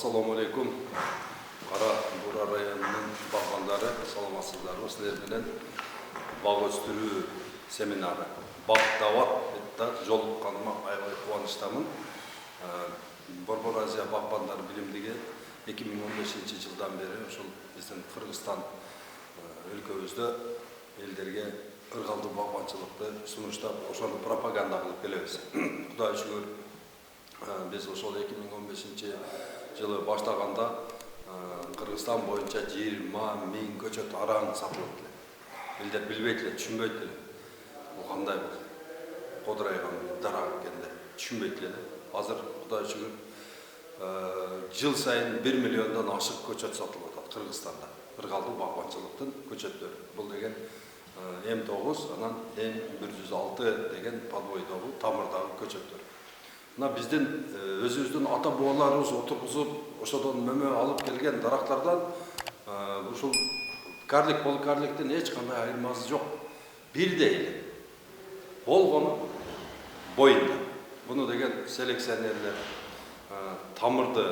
Assalamu alaikum. Kara Buğra rayonunun bağbanları, salamasızlarım. Sizler bilen bağ östürүү seminarı. Bağ davat etta jolukkanıma aybay kuvanyçtamın. Borbor Aziya bağbanları bilimdigi 2015 жылдан beri ошол биздин Кыргызстан өлкөбүздө элдерге ыргалдуу багбанчылыкты сунуштап, ошону пропаганда кылып келебиз. Кудай шүгүр, biz ошол 2015 жылы баштаганда Кыргызстан боюнча 20 000 көчөт араң сатылып эле. Элдер билбейт эле, түшүнбөйт эле. Бул кандай кодурайган дарак экен деп түшүнбөйт эле. Азыр Кудай шүгүр жыл сайын 1 миллиондон ашык көчөт сатылып атат Кыргызстанда. Ыргалдуу багбанчылыктын көчөттөрү. Бул деген М9, анан М106 деген подвойдогу тамырдагы көчөттөр. Мына биздин өзүбүздүн ата бабаларыбыз отургузуп, ошодон мөмө алып келген дарактардан ушул карлик полукарликтин эч кандай айырмасы жок. Бирдей эле. Болгону боюнда. Буну деген селекционерлер тамырды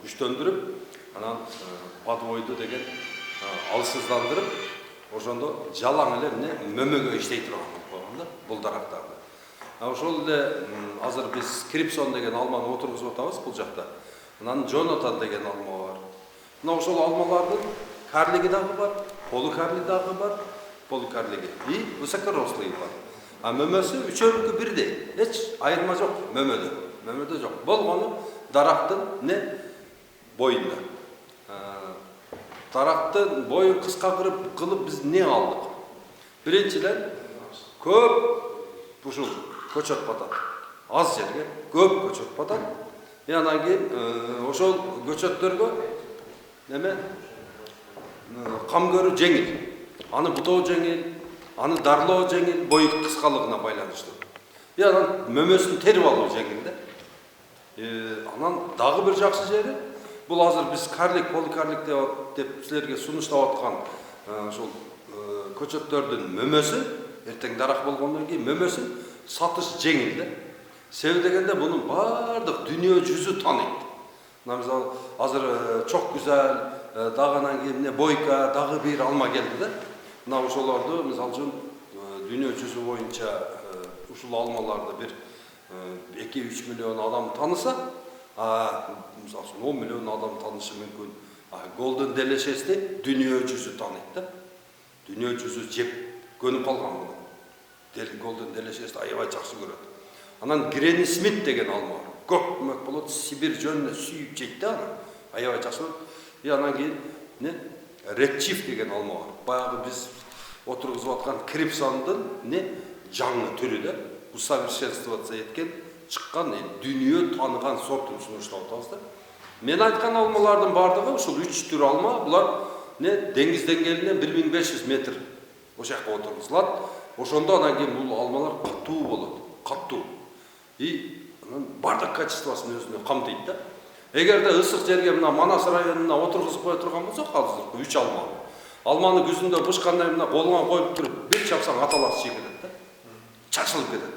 күчтөндүрүп, анан подвойду деген алсыздандырып, ошондо жалаң эле мөмөгө иштей турган да, бул дарактарды. Ошол эле азыр биз Крипсон деген алманы отургузуп атабыз бул жакта. Анан Джонатан деген алма бар. Мына ошол алмалардын карлиги дагы бар, полукарли дагы бар, полукарлиги и высокорослый бар. А мөмөсү үчөөнүкү бирдей. Эч айырма жок мөмөдө. Мөмөдө жок. Болгону дарактын боюнда. Дарактын боюн кыска кылып биз не алдык? Биринчиден көп ушул көчөт батат. Аз жерге көп көчөт батат. Анан кийин ошол көчөттөргө неме кам көрүү жеңил. Аны бутоо жеңил, аны дарлоо жеңил, бою кыскалыгына байланыштуу. Анан мөмөсүн терип алуу жеңил да. Анан дагы бир жакшы жери, бул азыр биз карлик, полукарлик деп силерге сунуштап аткан ошол көчөттөрдүн мөмөсү, эртең дарак болгондон кийин мөмөсүн сатыш жеңил да. Себеби дегенде мунун бардык дүйнө жүзү тааныйт. Мына мисалы азыр чок güzel, дагы анан кийин бойка, дагы бир алма келди да. Мына ошолорду мисалы үчүн дүйнө жүзү боюнча ушул алмаларды бир 2-3 миллион адам таныса, мисалы үчүн 10 миллион адам танышы мүмкүн. Golden Delicious-ти дүйнө жүзү тааныйт да. Дүйнө жүзү жеп көнүп калган муну. Golden Delicious-ти аябай жакшы көрөт. Анан Granny Smith деген алма бар. Көк мөк болот, Сибир жөнүнө сүйүп жейт да аны. Аябай жакшы көрөт. Анан кийин Red Chief деген алма бар. Баягы биз отургузуп аткан Крипсондун жаңы түрү да. Усовершенствоваться эткен, чыккан дүйнө тааныган сортун сунуштап атабыз да. Мен айткан алмалардын бардыгы ушул 3 түр алма, булар деңиз деңгээлинен 1500 метр ошакка отургузулат. Ошондо анан кийин бул алмалар катуу болот, катуу. Анан бардык качествосын өзүнө камтыйт да. Эгерде ысык жерге мына Манас районуна отургузуп кое турган болсок, азыр 3 алма. Алманы күзүндө бышкандай мына колуңа коюп туруп, бир чапсаң аталасы чегилет да. Чачылып кетет.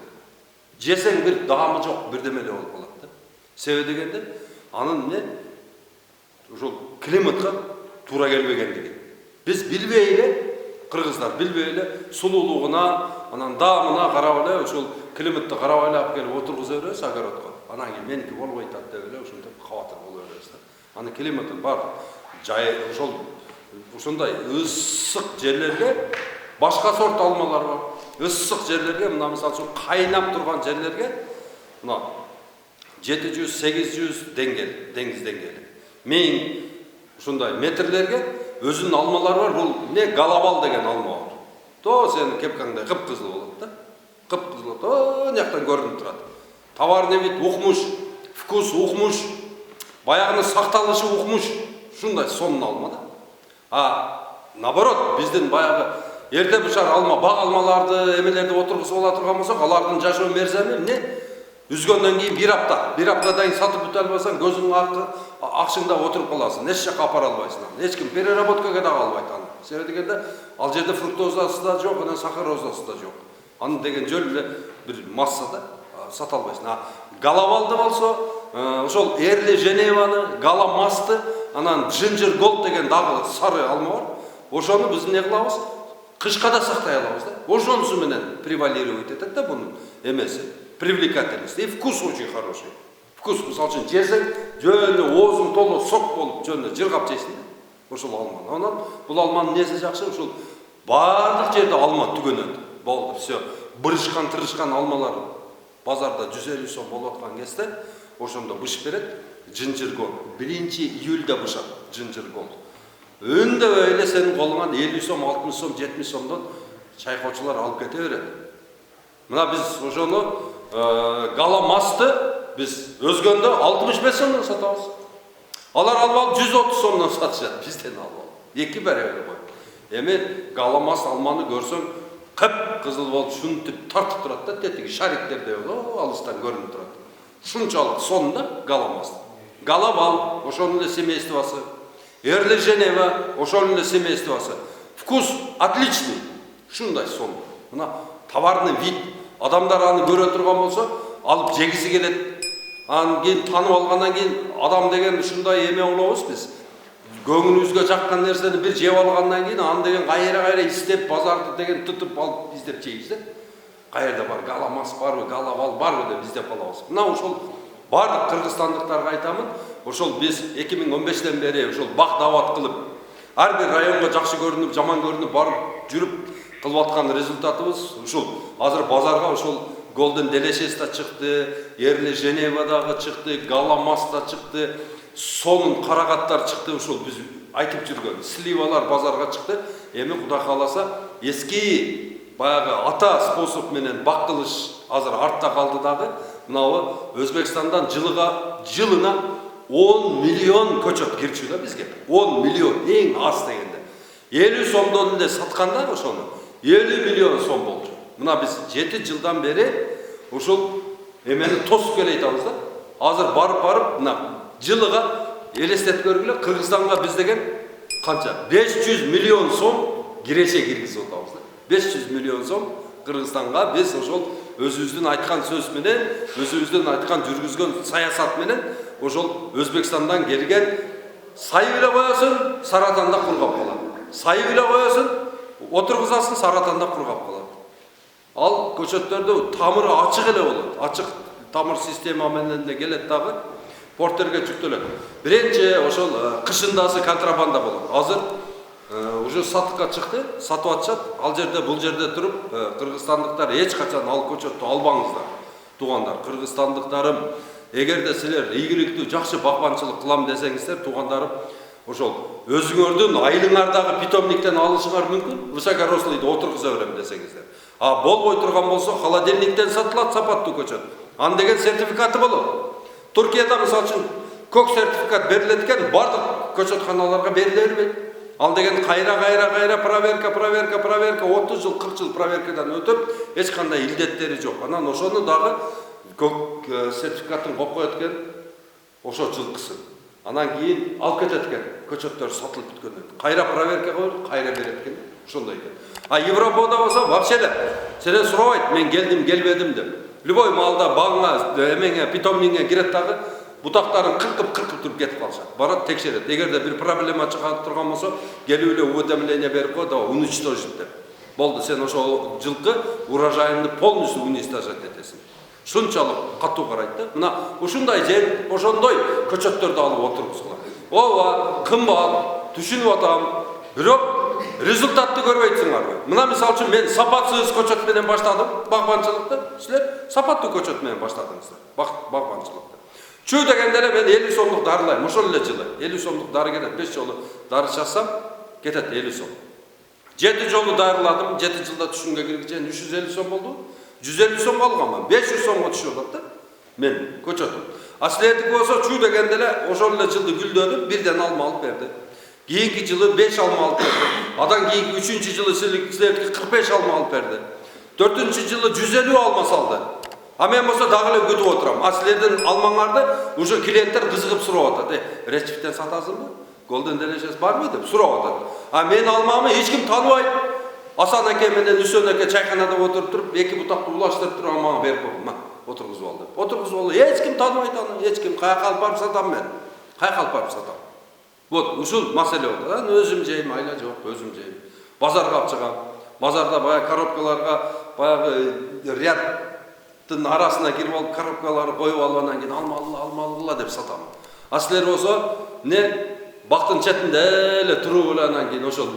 Жесең бир даамы жок, бирдеме эле болуп калат да. Себеби дегенде анын ошол климатка туура келбегендиги. Биз билбей эле, кыргыздар билбей эле сулуулугуна, анан даамына карап эле ошол климатты карап эле алып келип отургуза беребиз огородко. Анан кийин меники болбой атат деп эле ошентип кабатыр боло беребиз да. Аны климаты бар. Жай ошондой ысык жерлерге башка сорт алмалар бар. Ысык жерлерге, мына мисалы үчүн кайнап турган жерлерге мына 700-800 деңиз деңгээли. 1000 ушундай метрлерге өзүнүн алмалары бар. Бул Галабал деген алма бар. То сенин кепкаңдай кыпкызыл болот да. Кыпкызыл болот, жактан көрүнүп турат. Товарный вид укмуш, вкус укмуш, баягынын сакталышы укмуш. Ушундай сонун алма да. Наоборот, биздин баягы эрте бушар алма, баг алмаларды, эмелерди отургузуп ала турган болсок, алардын жашоо мерзими үзгөндөн кийин 1 апта. 1 аптадан кийин сатып бүтө албасаң, көзүңүн акшыңда отуруп каласың. Эч жакка апара албайсың. Эч ким переработкага да албайт аны. Себеби дегенде ал жерде фруктозасы да жок, анан сахарозасы да жок. Аны деген жөн эле бир массада сата албайсың. Галабалды болсо, ошол Эрли Женеваны, Галамасты, анан Джинджер Голд деген дагы сары алма бар. Ошону биз эмне кылабыз? Кышка да сактай алабыз да. Ошонусу менен превалировать этет да бунун эмеси, привлекательность. И вкус очень хороший. Вкус, мисалы үчүн жесең, жөнү оозуң толуу сок болуп, жөнү жыргап жейсиң да. Ошол алманы. Анан бул алманын неси жакшы? Ушул баардык жерде алма түгөнөт. Болду, все. Бырышкан, тырышкан алмалар базарда 150 сом болуп аткан кезде, ошондо бышып берет. Ginger Gold. 1-июльдө бышат Ginger Gold. Үндөбөй эле сенин колуңан 50 сом, 60 сом, 70 сомдон чайкоочулар алып кете берет. Мына биз ошону Галамасты biz özgöndө 65 сомдон сатабыз. Алар алып 130 сомдон сатышат, бизден алып. Эки барабар кой. Эми Галамас алманы көрсөң, кып-кызыл болуп шунтип тартып турат да, тетиги шариктерде алыстан көрүнүп турат. Шунчалык сонда Галамас. Галабал, ошонун эле семействосы. Эрли Женева, ошонун эле семействосы. Вкус отличный. Шундай сон. Мына товарный вид. Адамдар аны көрө турган болсо, алып жегиси келет. Анан кийин танып алгандан кийин адам деген ушундай эме болобуз биз. Көңүлүбүзгө жаккан нерсени бир жеп алгандан кийин аны деген кайра издеп, базарды деген тутуп алып издеп жейбиз да. Кайерде бар, Галамас барбы, Галабал барбы деп издеп алабыз. Мына ошол бардык кыргызстандыктарга айтамын, ошол биз 2015-тен бери ошол бак дават кылып, ар бир районго жакшы көрүнүп, жаман көрүнүп барып жүрүп кылып аткан результатыбыз ушул. Азыр базарга ошол Golden Delicious да чыкты, Эрли Женева дагы чыкты, Галамас да чыкты, сонун карагаттар чыкты, ушул биз айтып жүргөн сливалар базарга чыкты. Эми Кудай кааласа эски баягы ата способ менен бак кылыш азыр артта калды дагы. Мынабы Өзбекстандан жылына 10 миллион көчөт кирчү да бизге. 10 миллион эң аз дегенде. 50 сомдон эле сатканда ошону 50 миллион сом болчу. Мына биз 7 жылдан бери ушул эмени тосуп келейтабыз да. Азыр барып мына жылыга элестетип көргүлө, Кыргызстанга биз деген канча? 500 миллион сом киреше киргизип атабыз да. 500 миллион сом Кыргызстанга биз ошол өзүбүздүн айткан сөз менен, өзүбүздүн айткан жүргүзгөн саясат менен ошол Өзбекстандан келген сайып эле коесуң, Саратанда кургап калат. Сайып эле коесуң, отургузасың, Саратанда кургап калат. Ал көчөттөрдө тамыры ачык эле болот. Ачык тамыр система менен да келет дагы, портерге жүктөлөт. Биринчи ошол кышындасы контрабанда болот. Азыр уже сатыкка чыкты, сатып атышат. Ал жерде, бул жерде туруп, кыргызстандыктар эч качан ал көчөттү албаңыздар. Туугандар, кыргызстандыктарым, эгерде силер ийгиликтүү жакшы багбанчылык кылам десеңиздер, туугандарым, ошол өзүңөрдүн айылыңардагы питомниктен алышыңар мүмкүн. Высокорослыйды отургуза берем десеңиздер. А болбой турган болсо холодильниктен сатылат сапаттуу көчөт. Аны деген сертификаты болот. Туркияда мисалы үчүн көк сертификат берилет экен, бардык көчөтканаларга бериле бербейт. Ал деген кайра проверка 30 жыл 40 жыл проверкадан өтүп, эч кандай илдеттери жок. Анан ошону дагы көк сертификатын коюп коет экен, ошо жылкысын. Анан кийин алып кетет экен, көчөттөр сатылып бүткөндөн. Кайра проверка коюп, кайра берет экен, ошондой экен. А Европада болсо вообще эле сенен сурабайт, мен келдим, келбедим деп. Любой маалда багыңа, эмеңе, питомнигиңе кирет дагы, бутактарын кыркып туруп кетип калышат. Барат текшерет. Эгерде бир проблема чыгып турган болсо, келип эле уведомление берип кой, давай уничтожить деп. Болду, сен ошол жылкы урожайыңды полностью уничтожать этесиң. Шунчалык катуу карайт да. Мына ушундай жер, ошондой көчөттөрдү алып отургузгула. Ооба, кымбат, түшүнүп атам. Бирок результатты көрбөйсүңөрбү? Мына мисалы үчүн мен сапатсыз көчөт менен баштадым, багбанчылыкты. Силер сапаттуу көчөт менен баштадыңыздар. Багбанчылыкты. Чүй дегенде эле мен 50 сомдук дарылайм, ошол эле жылы. 50 сомдук дары кетет, 5 жолу дары чачсам кетет 50 сом. 7 жолу дарыладым, 7 жылда түшүнгө киргиче 350 сом болду. 150 сом алганмын, 500 сомго түшүп атат да. Мен көчөтүм. А силердики болсо чүй дегенде эле ошол эле жылды гүлдөнүп, бирден алма алып берди. Кийинки жылы 5 алма алып берди. Адан кийинки 3-чү жылы силердики 45 алма алып берди. 4-чү жылы 150 алма салды. А мен болсо дагы эле күтүп отурам. А силердин алмаңарды уже клиенттер кызыгып сурап атат. Рецептен сатасыңбы? Golden Delicious барбы деп сурап атат. А мен алмамы эч ким тааныбайт. Асан аке менен Үсөн аке чайканада отуруп туруп, эки бутакты улаштырып туруп мага берип койгон. Ма, отургузуп алды. Отургузуп алды. Эч ким тааныбайт аны, эч ким. Каяка алып барып сатам мен. Каяка алып барып сатам. Вот, ушул маселе болду. Анан өзүм жейм, айла жок, өзүм жейм. Базарга алып чыгам. Базарда баягы коробкаларга, баягы ряддын арасына кирип алып, коробкаларды коюп алып, анан кийин алмалыла деп сатам. А силер болсо, бактын четинде эле туруп эле анан кийин ошол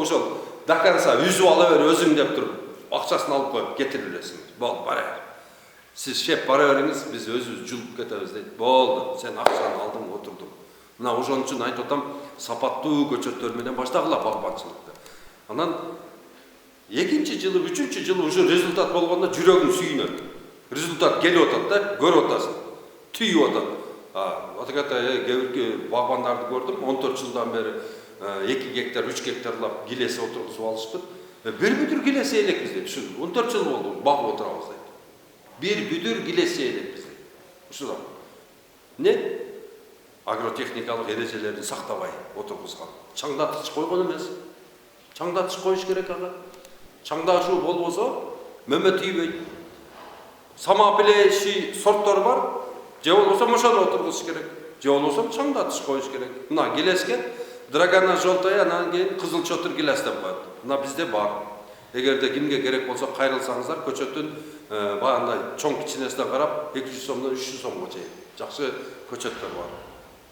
ошол даканса үзүп ала бер өзүң деп туруп, акчасын алып коюп кетире бересиңер. Болду, бара бер. Сиз шеп бара бериңиз, биз өзүбүз жулуп кетебиз дейт. Болду, сен акчаны алдың, отурдуң. Мына ошон үчүн айтып атам, сапаттуу көчөттөр менен баштагыла багбанчылыкты. Анан экинчи жылы, үчүнчү жылы уже результат болгондо жүрөгүң сүйүнөт. Результат келип атат да, көрүп атасың. Түйүп атат. Атаката кээ багбандарды көрдүм, 14 жылдан бери 2 гектар, 3 гектарлап гилеси отургузуп алышты. Bir büdür gilesi eylek bizde. Düşün, 14 yıl oldu, bakıp oturamız deydi. Bir büdür gilesi eylek bizde. Şuradan. Ne? Agrotexnikalık erejelerini saktabay oturguzgan. Çаңдатыш койгон эмес. Çаңдатыш коюш керек ага. Çаңдашуу болбосо мөмө тийбейт. Самапилеши сорттор бар. Же болбосо ошону отургузуш керек. Же болбосо çаңдатыш коюш керек. Мына гилеске драгана жолтая, анан кийин кызыл чотур гилес деп коет. Мына бизде бар. Эгерде кимге керек болсо кайрылсаңыздар, көчөттүн баягындай чоң кичинесине карап 200 сомдон 300 сомго чейин жакшы көчөттөр бар.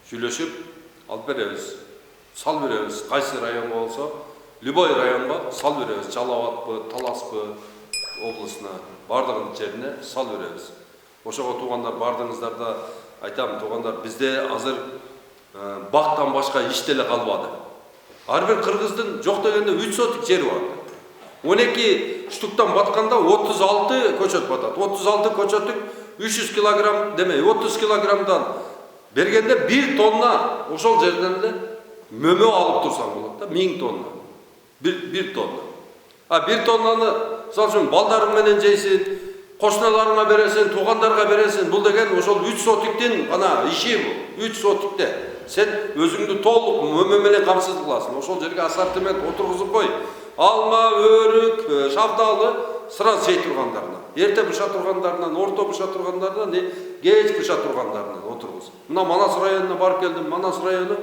Сүйлөшүп алып беребиз. Сал беребиз. Кайсы районго болсо, любой районго сал беребиз. Жалал Абадпы, Таласпы облусуна, бардыгын жерине сал беребиз. Ошого туугандар бардыгыңыздар да айтам, туугандар, бизде азыр бактан башка иш деле калбады. Ар бир кыргыздын жок дегенде 3 сотик жери бар. 12 штуктан батканда 36 көчөт батат. 36 көчөттүк 300 килограмм демей, 30 килограммдан бергенде 1 тонна ошол жерден эле мөмө алып турсаң болот да, 1000 тонна. 1 тонна. 1 тоннаны мисалы үчүн балдарың менен жейсин, кошуналарыңа бересиң, туугандарга бересиң. Бул деген ошол 3 сотиктин гана иши бул. 3 сотикте сен өзүңдү толук мөмө менен камсыз кыласың. Ошол жерге ассортимент отургузуп кой. Алма, өрүк, шабдалы сразу жей тургандарына. Эрте быша тургандарынан, орто быша тургандарынан, кеч быша тургандарынан отургуз. Мына Манас районуна барып келдим. Манас району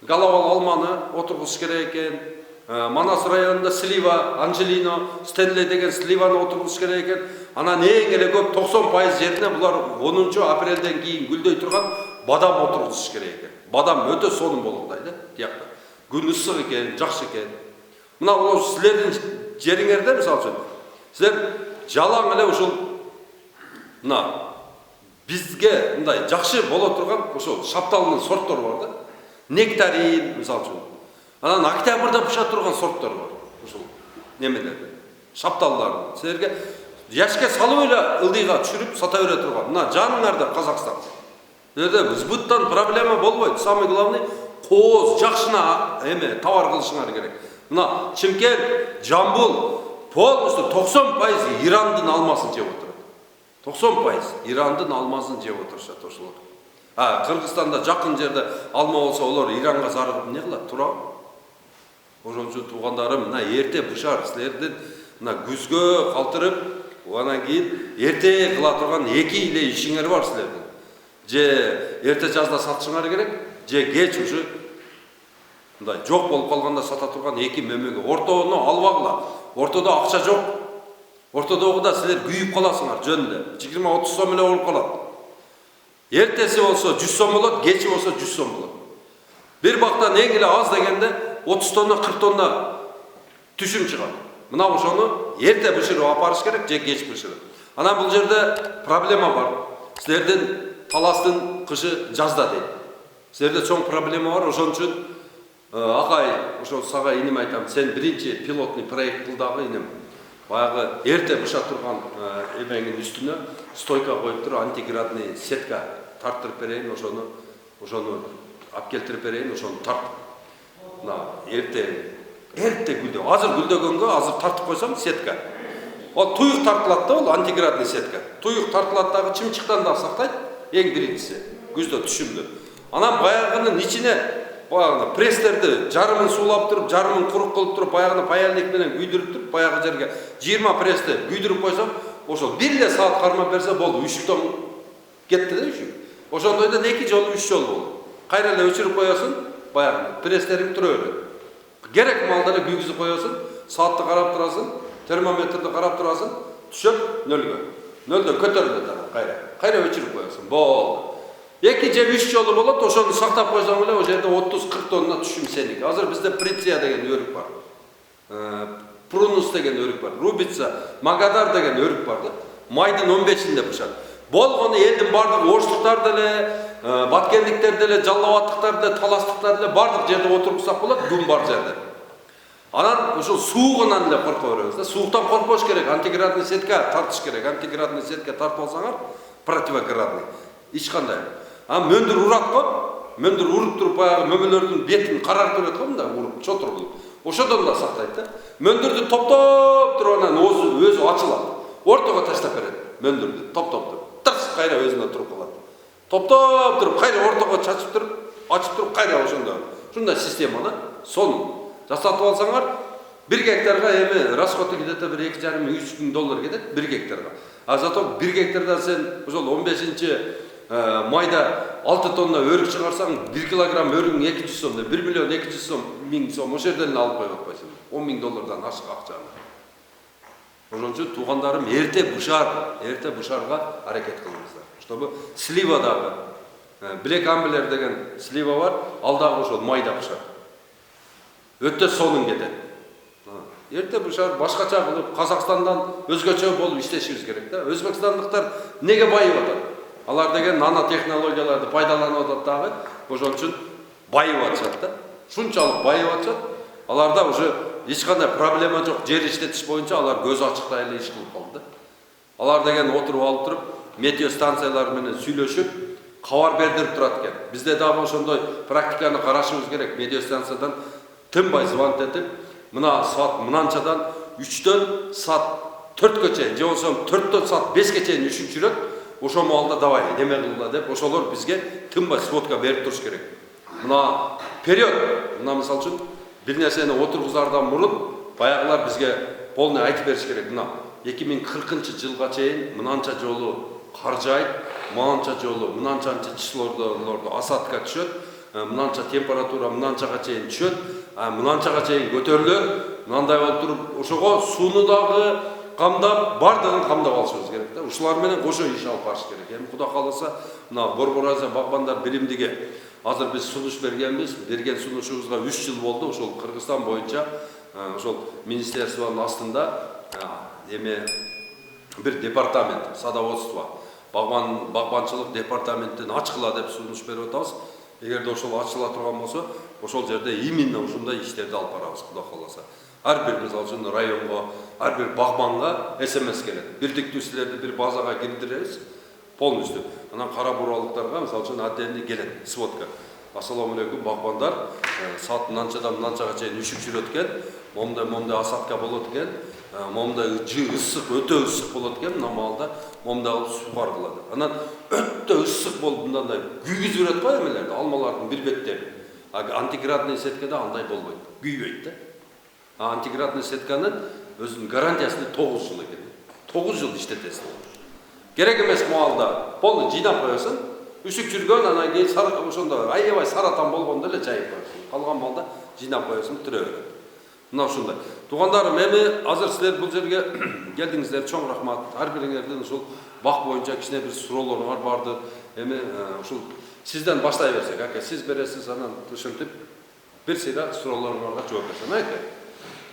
галавал алманы отургузуш керек экен. Манас районунда слива, Анжелино, Стенлей деген сливаны отургузуш керек экен. Анан эң эле көп 90% жерине булар 10 апрелден кийин гүлдөй турган бадам отургузуш керек экен. Бадам өтө сонун болгондай да, тиякта. Күн ысык экен, жакшы экен. Мына ошол силердин жериңерде мисалы үчүн силер жалаң эле ушул мына бизге мындай жакшы боло турган ошол шапталынын сорттор бар да. Нектарин мисалы үчүн. Анан октябрда пыша турган сорттор бар. Ушул немелер, шапталлар. Силерге яшке салып эле ылдыйга түшүрүп сата бере турган. Мына жаныңарда Казакстан. Сбыттан проблема болбойт. Самый главный кооз жакшына товар кылышыңар керек. Мына Чимкент, Жамбыл полностью 90% Ирандын алмасын жеп отурат. 90% Ирандын алмасын жеп отурушат ошолор. Кыргызстанда жакын жерде алма болсо, олар Иранга зарыгып эмне кылат? Тура. Ошон үчүн туугандарым, мына эрте бышар силердин мына күзгө калтырып, анан кийин эрте кыла турган эки эле ишиңер бар силердин. Же эрте жазда сатышыңар керек, же кеч ушу мындай жок болуп калганда сата турган эки мөмөгө. Ортону албагыла. Ортодо акча жок. Ортодогуда силер күйүп каласыңар жөн эле. 20-30 сом эле болуп калат. Эртеси болсо 100 сом болот, кечи болсо 100 сом болот. Бир бактан эң эле аз дегенде 30 тонна, 40 тонна түшүм чыгат. Мына ошону эрте бышырып апарыш керек, же кеч бышырып. Анан бул жерде проблема бар. Силердин Таластын кышы жазда дейт. Силерде чоң проблема бар, ошон үчүн акай, ошо сага инем айтам, сен биринчи пилотный проект кыл дагы инем. Баягы эрте быша турган эмеңин үстүнө стойка коюп туруп антиградный сетка тарттырып берейин, ошону алып келтирип берейин, ошону тарт. Мына эрте гүлдө. Азыр гүлдөгөнгө азыр тартып койсом сетка. Ол туюк тартылат да, ол антиградный сетка. Туюк тартылат дагы чымчыктан да сактайт, эң биринчиси күздө түшүмдү. Анан баягынын ичине баягы пресстерди жарымын суулап туруп, жарымын курук кылып туруп, баягы паяльник менен күйдүрүп туруп, баягы жерге 20 прессти күйдүрүп койсоң, ошол 1 эле саат кармап берсе болду, үчтөн кетти да үчү. Ошондойдон 2 жолу 3 жолу болду. Кайра эле өчүрүп коесуң, баягы пресстериң тура берет. Керек малда эле күйгүзүп коесуң, саатты карап турасың, термометрди карап турасың, түшөп нөлгө. Нөлдөн көтөрүлөт ана кайра өчүрүп коесуң. Болду. 2 же 3 жолу болот, ошону сактап койсоң эле, о жерде 30-40 тонна түшүм сеники. Азыр бизде Приция деген өрүк бар. Прунус деген өрүк бар. Рубица, Магадар деген өрүк бар да. Майдын 15-inde бышат. Болгону элдин бардыгы оштуктар деле, баткендиктер деле, жаллабаттыктар деле, таластыктар деле бардык жерде отургузсак болот, күн бар жерде. Анан ушул суугунан эле корко беребиз да. Сууктан коркпош керек, антиградный сетка тартыш керек. Антиградный сетка тартып алсаңар, противоградный. Эч кандай. Мөндүр урат го, мөндүр уруп туруп баягы мөмөлөрдүн бетин карартып берет го, мындай уруп, чотур кылып. Ошодон да сактайт да. Мөндүрдү топтоп туруп анан өзү ачылат. Ортого таштап берет мөндүрдү, топтоп туруп. Тырс кайра өзүнө туруп калат. Топтоп туруп кайра ортого чачып туруп, ачып туруп кайра ошондо. Ушундай системаны сонун жасатып алсаңар, 1 гектарга эми расходу где-то bir 2,5-3 миң доллар кетет 1 гектарга. Зато 1 гектарда сен ошол 15-майда 6 тонна өрүк чыгарсаң, 1 килограмм өрүгүң 200 сом, 1 миллион 200 миң сом ошол жерден алып коюп атпайсың. 10 миң доллардан ашык акчаны. Ошон үчүн туугандарым эрте бушарга аракет кылыңыздар. Чтобы сливадагы Black Ambler деген слива бар, ал дагы ошол майда бушар. Өтө сонун кетет. Эрте бушар башкача кылып, Казакстандан өзгөчө болуп иштешибиз керек да. Өзбекстандыктар неге байып атат? Алар деген нано технологияларды пайдаланып атат дагы, ошон үчүн байып атышат да. Шунчалык байып атышат. Аларда уже эч кандай проблема жок. Жер иштетиш боюнча алар көз ачыктай эле иш кылып калды да. Алар деген отуруп алып туруп, метео станциялар менен сүйлөшүп, кабар бердирип турат экен. Бизде дагы ошондой практиканы карашыбыз керек. Метео станциядан тынбай звонок этип, мына саат мынанчадан 3-төн саат 4-кө чейин, же болсо 4-төн саат 5-ке чейин үшүп жүрөт. Ошол маалда давай неме кылгыла деп, ошолор бизге тынбай сводка берип туруш керек. Мына период, мына мисалы үчүн бир нерсени отургузардан мурун баягылар бизге полный айтып бериш керек. Мына 2040-жылга чейин мынанча жолу кар жайып, мынанча жолу мынанчанча числолордо осадка түшөт, мынанча температура мынанчага чейин түшөт, мынанчага чейин көтөрүлөт, мынандай болуп туруп, ошого сууну дагы камдап, бардыгын камдап алышыбыз керек да. Ушулар менен кошо иш алып барыш керек. Эми Куда кааласа, мына Борбор-Азия багбандар биримдиги азыр биз сунуш бергенбиз. Берген сунушубузга 3 жыл болду. Ошол Кыргызстан боюнча ошол министерствонун астында эме бир департамент, садоводство, багбанчылык департаментин ачкыла деп сунуш берип атабыз. Эгерде ошол ачыла турган болсо, ошол жерде именно ушундай иштерди алып барабыз, Куда кааласа. Ар бир мисалы үчүн районго, ар бир багбанга СМС келет. Бирдиктүү силерди бир базага кирдиребиз, полностью. Анан кара буралыктарга мисалы үчүн отдельный келет сводка. Ассаламу алейкум багбандар, саат мынанчадан мынанчага чейин үшүп жүрөт экен, момундай осадка болот экен, момундай ысык, өтө ысык болот экен, мына маалда момундай кылып сугаргыла деп. Анан өтө ысык болуп мындай күйгүзүп берет го эмелерди, алмалардын бир беттери. Антиградный сеткада андай болбойт, күйбөйт да. Антиградный сетканын өзүнүн гарантиясы 9 жыл экен. 9 жыл иштетесиң. Керек эмес маалда полный жыйнап коесуң, үшүп жүргөн, анан кийин ошондо аябай саратан болгондо эле жайып коесуң. Калган маалда жыйнап коесуң, түрө берет. Мына ушундай. Туугандарым, эми азыр силер бул жерге келдиңиздер, чоң рахмат. Ар бириңердин ушул бак боюнча кичине бир суроолоруңар барды. Эми ушул сизден баштай берсек, аке, сиз бересиз, анан ушинтип бир сыйра суроолоруңарга жооп берсем, аке.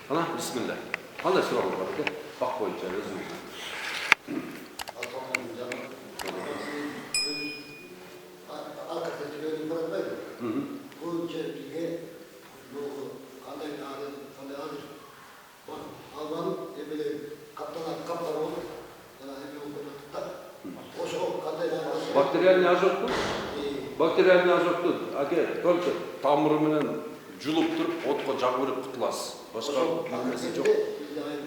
Ana, bismillah. Qanday so'roq bor ekan? Baq bo'yicha o'zingiz. Bakteriyalni azottu. Bakteriyalni azottu. Aka, только тамыры менен жулуп туруп, отко жагып берип кутуласыз. Башка нерсе жок.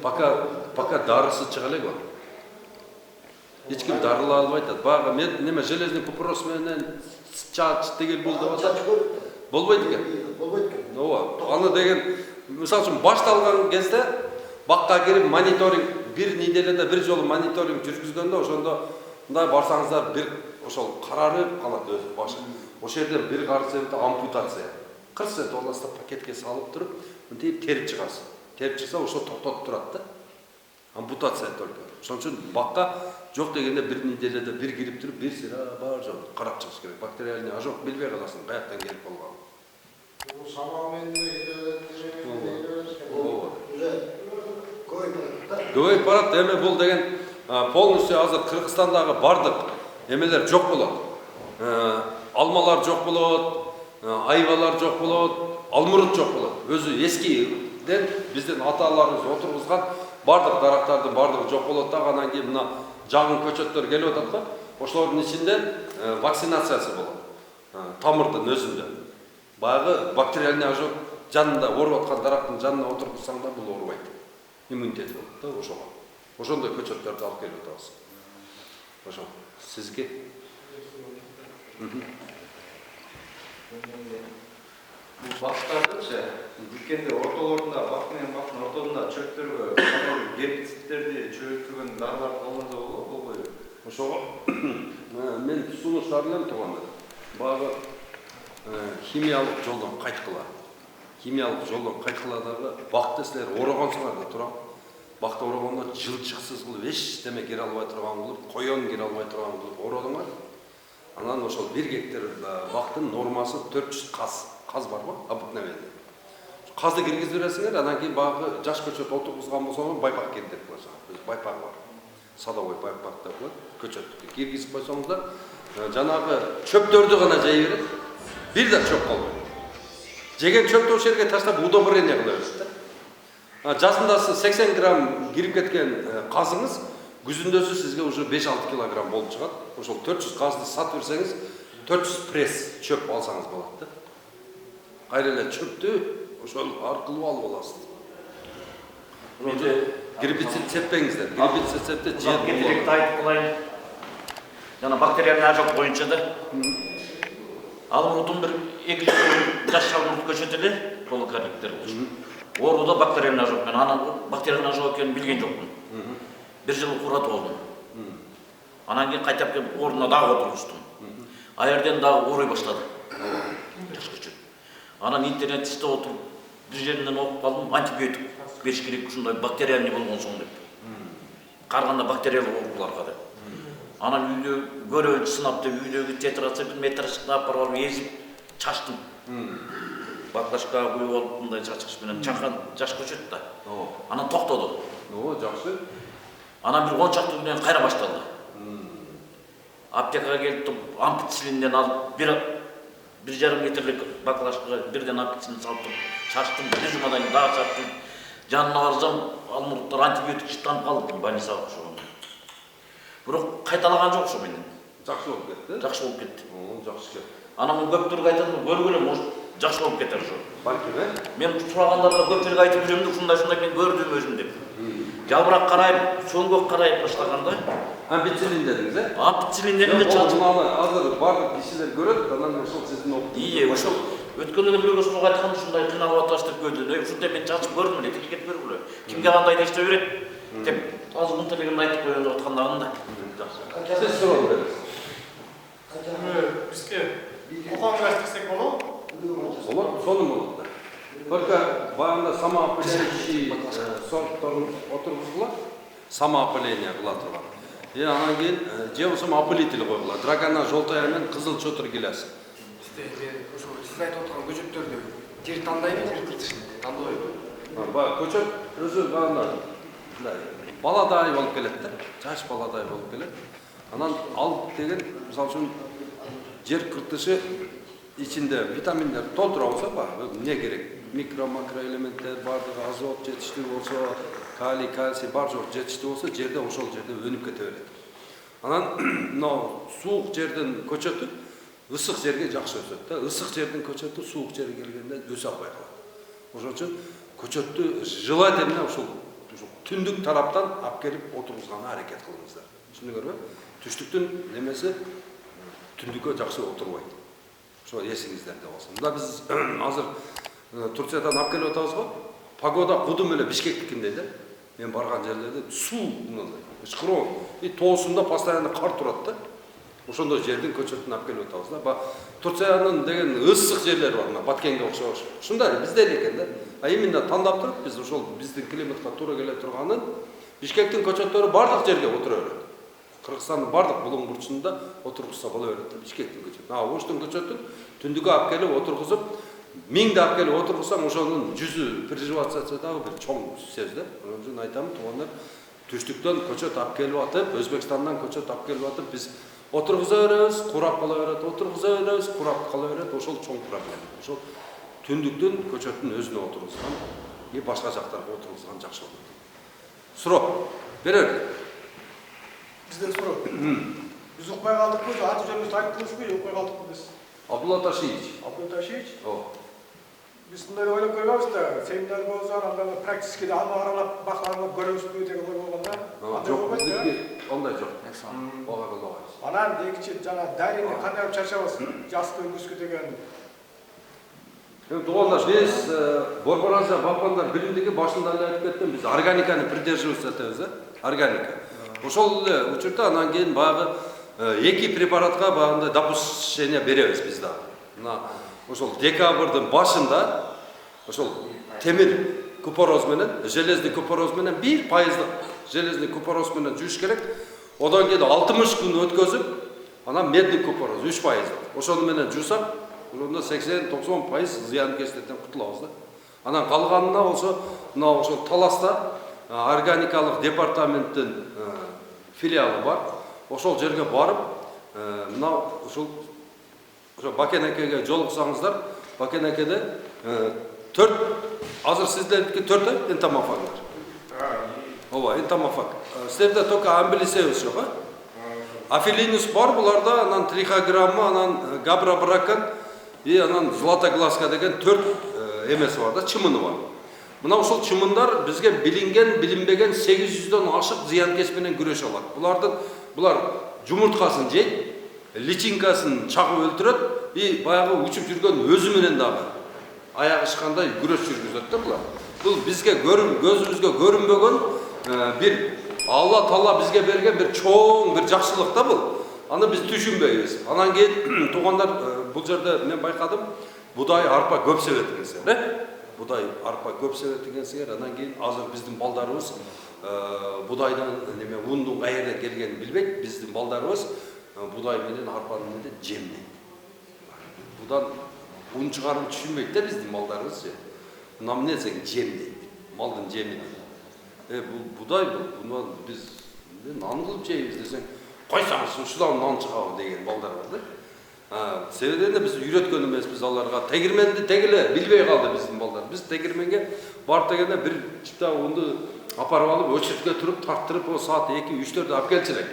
Пока дарысы чыга элек ал. Эч ким дарыла албай атат. Баягы мен неме железный купорос менен чач тегил бул деп атат. Болбойт экен. болбойт экен. Ооба. Аны деген мисалы үчүн башталган кезде бакка кирип мониторинг бир неделеде бир жолу мониторинг жүргүзгөндө ошондо мындай барсаңыздар бир ошол карарып калат өзү башы. Ошол жерден бир карасыңыз ампутация. 40 сент оласта пакетке салып туруп, мынтип терип чыгарсың. Терип чыкса ошо токтотуп турат да. Ампутация только. Ошон үчүн бакка жок дегенде бир неделеде бир кирип туруп, бир сыра бар жок карап чыгыш керек. Бактериальный ожог билбей каласың каяктан келип калганын. Бул шамалмен Көбөйүп барат. Эми бул деген полностью азыр Кыргызстандагы бардык эмелер жок болот. Алмалар жок болот, айвалар жок болот, алмурут жок болот. Өзү эскиден биздин аталарыбыз отургузган бардык дарактардын бардыгы жок болот да. Анан кийин мына жагын көчөттөр келип атат го. Ошолордун ичинде вакцинациясы болот. Тамырдын өзүндө. Баягы бактериальный ожог жанында ооруп аткан дарактын жанына отургузсаң да бул оорубайт. Иммунитет болот да ошого. Ошондой көчөттөрдү алып келип атабыз. Ошо сизге Бул бактардычы дикенде ортолорунда бак менен бактын ортосунда чөптөргө гербицидтерди чөйрөттүргөн дарылар колдонсо болбойбу? Ошого мен сунуштар менен турган элем. Баягы химиялык жолдон кайткыла. Химиялык жолдон кайткыла дагы бакты силер орогонсуңар да тура. Бакта орогондо жылчыксыз кылып эчтеме кире албай турган кылып, коен кире албай турган кылып ородуңар. Анан ошол 1 гектар бактын нормасы 400 каз бар го, обыкновенный. Казды киргизип бересиңер, анан кийин баягы жаш көчөт отургузган болсоңор байпак кирдирип коесуңар. Байпак бар. Садовой байпак деп коет. Көчөт киргизип койсоңуздар, жанагы чөптөрдү гана жей берет. Бир да чөп калбайт. Жеген чөптү ошол жерге таштап удобрение кыла берет да. Жазында 80 грамм кирип кеткен казыңыз күзүндөсү сизге уже 5-6 килограмм болуп чыгат. Ошол 400 казды сатып берсеңиз 400 пресс чөп алсаңыз болот да. Кайра эле чөптү ошол аркылуу алып аласыз. Гербицид сеппеңиздер. Гербицид септе жер кетиректи айтып калайын. Жана бактериялык ожог боюнча да. Алмурдун бир 2 жаш алмурут көчөтү эле полукарниктер болчу. Ооруда бактериялык ожог менен анан бактериялык ожог экенин билген жокмун. Бир жыл куратып алдым. Анан кийин кайтап келип ордуна дагы отургуздум. А жерден дагы ооруй баштады. Жаш көчөт. Анан интернет иштеп отуруп бир жеринен окуп калдым, антибиотик бериш керек ушундай бактериальный болгон соң деп. Карганда бактериялык ооруларга деп. Анан үйдө көрөөнчү сынап деп үйдөгү тетрацикл метрашканы алып барып езип чачтым. Баклашка куюп алып мындай чачкыч менен чакан жаш көчөт да. Анан токтоду. Жакшы. Анан бир 10 чакты күнөн кайра башталды. Аптекага келип ампицилинден алып 1,5 литрлик баклашкага бирден ампицилин салып чачтым. Бир жумадан кийин дагы чачтым. Жанына барсам алмуруттар антибиотик иштеп калды больницага ошого. Бирок кайталаган жок ошо менен. Жакшы болуп кетти. Жакшы болуп кетти. Жакшы кетти. Анан көптөргө айтам, көргүлө может жакшы болуп кетер ошо. Балким, Мен сурагандарга көпчүлүк айтып жүрөм, ушундай мен көрдүм өзүм деп. Жалбырак карайып, чөңгөк карайып баштаганда, ампицилин дедиңиз, ампицилинден эле чачып. Азыр бардык кишилер көрөт, анан ошол сиздин опытыңыз. Ошол өткөндө эле бирөө сууга айткан ушундай кыйналып атабыз деп көйдү. Ушундай мен чачып көрдүм эле, тикет бергүлө. Кимге кандай иштеп берет деп азыр мынтелегенди айтып коюн деп аткандагында. Сиз суроо бересиз. Бизге окуңуштырсак болобу? Болот, сонун болот да. Только баягында самоопыление сорттор отургузулат, самоопыление кыла турган. Анан кийин же болсо опылитель койгула. Драгана желтая менен кызыл чотур гиляс. Бизде ошо сиз айтып аткан көчөттөрдү жер тандайбы, жер кылчын тандабайбы? Баягы көчөт өзү баягында баладай болуп келет да. Жаш баладай болуп келет. Анан ал деген мисалы үчүн жер кыртышы ичинде витаминдер толтура болсо баягы эмне керек? Микро макро элементтер бардыгы азот жетиштүү болсо, калий, кальций бар жок жетиштүү болсо, жерде ошол жерде өнүп кете берет. Анан мына суук жердин көчөтү ысык жерге жакшы өсөт да. Ысык жердин көчөтү суук жерге келгенде өсө албай калат. Ошон үчүн көчөттү желательно ошол түндүк тараптан алып келип отургузганга аракет кылыңыздар. Түшүндүңөрбү? Түштүктүн немеси түндүккө жакшы отурбайт. Ошо эсиңиздерде болсун. Мында биз азыр Турциядан алып келип атабыз го. Погода кудум эле Бишкектикиндей да. Мен барган жерлерде суу мындай ычкыроо и тоосунда постоянно кар турат да. Ошондой жердин көчөтүн алып келип атабыз да. Турциянын деген ысык жерлери бар, мына Баткенге окшош. Ушундай бизде эле экен да. А именно тандап туруп биз ошол биздин климатка туура келе турганын Бишкектин көчөттөрү бардык жерге отура берет. Кыргызстандын бардык булуң бурчунда отургузса боло берет да Бишкектин көчөтүн. А оштун көчөтүн түндүгү алып келип отургузуп, миңди алып келип отургузсаң ошонун жүзү приживаться дагы бир чоң сөз да. Ошон үчүн айтам, туугандар, түштүктөн көчөт алып келип атып, Өзбекстандан көчөт алып келип атып, биз отургуза беребиз, курап кала берет, отургуза беребиз, курап кала берет. Ошол чоң проблема. Ошол түндүктөн көчөттүн өзүнө отургузган, и башка жактарга отургузган жакшы болот. Суроо берер. Бизден суроо. Биз укпай калдыкпы, аты жөнүбүздү айттыңызбы, укпай калдыкпы биз? Абдулла Ташиевич. Абдулла Ташиевич. Биз мындай ойлоп көрбөбүз да, семинар болсо, анда практически алма аралап, бакалап көрөбүзбү деген ой болгондо. Жок, бизге андай жок. Бага кылабыз. Анан экинчи жана дарыны кандай алып чарчабыз? Жазгы, күзгү деген. Туугандар, биз Борборазия балкондар билимдиги башында эле айтып кеттим, биз органиканы придерживаться этебиз да, органика. Ошол эле учурда анан кийин баягы эки препаратка багындай допущение беребиз биз да. Мына ошол декабрдын башында ошол темир купороз менен, железный купороз менен 1% железный купороз менен жууш керек. Одан кийин 60 күн өткөзүп, анан медный купороз 3%. Ошону менен жуусак, ошондо 80-90% зыянкечтерден кутулабыз да. Анан калганына болсо, мына ошол Таласта органикалык департаменттин филиалы бар. Ошол жерге барып, мына ошол Бакенекеге жолуксаңыздар, Бакенекеде 4, азыр сиздердики 4 энтомофагдар. Ооба, энтомофаг. Сиздерде только амбилисеус жок, Афилинус бар буларда, анан трихограмма, анан габрабракан и анан златогласка деген 4 эмеси бар да, чымыны бар. Мына ошол чымындар бизге билинген, билинбеген 800дөн ашык зыянкеч менен күрөшө алат. Булар жумурткасын жейт, личинкасын чагып өлтүрөт, и баягы учуп жүргөн өзү менен дагы аяк ышкандай күрөш жүргүзөт да булар. Бул бизге көзүбүзгө көрүнбөгөн бир Алла Таала бизге берген бир чоң бир жакшылык да бул. Аны биз түшүнбөйбүз. Анан кийин туугандар, бул жерде мен байкадым, будай, арпа көп себет экенсиңер, Будай, арпа көп себет экенсиңер. Анан кийин азыр биздин балдарыбыз будайдан ундун каерден келгенин билбейт. Биздин балдарыбыз будай менен арпаны менен жемдейт. Будан ун чыгарып түшүнбөйт да биздин балдарыбыз. Мына эмне десең жемдейт. Малдын жеми. Бул будай бул. Биз нан кылып жейбиз десең, койсаңыз ушудан нан чыгабы деген балдар бар да. Себебинде биз үйрөткөн эмеспиз аларга. Тегирменди тегиле билбей калды биздин балдар. Биз тегирменге барып дегенде бир чыта унду апарып алып, өчүрткө туруп, тарттырып, о саат 2-3-4 алып келчилек.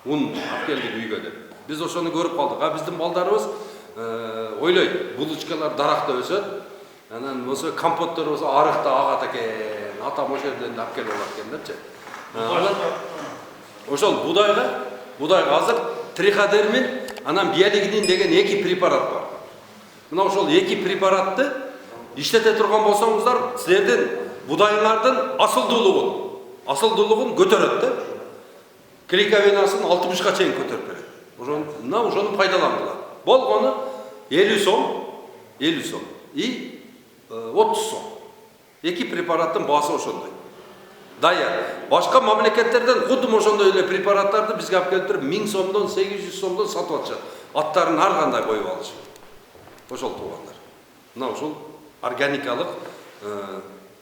Un алып келдик үйгө деп. Биз ошону көрүп калдык. Биздин балдарыбыз ойлойт, булочкалар даракта өсөт. Анан болсо компоттор болсо арыкта агат экен. Атам ошол жерден алып келип алат экен депчи. Ошол будайга азыр триходермин, анан биолигнин деген 2 препарат бар. Мына ошол 2 препаратты иштете турган болсоңуздар, силердин будайыңардын асылдуулугун көтөрөт да. Клейковинасын 60-га чейин көтөрүп берет. Ошону пайдалангыла. Болгону 50 сом и 30 сом. 2 препараттын баасы ошондой. Даяр. Башка мамлекеттерден кудум ошондой эле препараттарды бизге алып келип туруп 1000 сомдон 800 сомдон сатып атышат. Аттарын ар кандай коюп алышат. Ошол туугандар. Мына ошол органикалык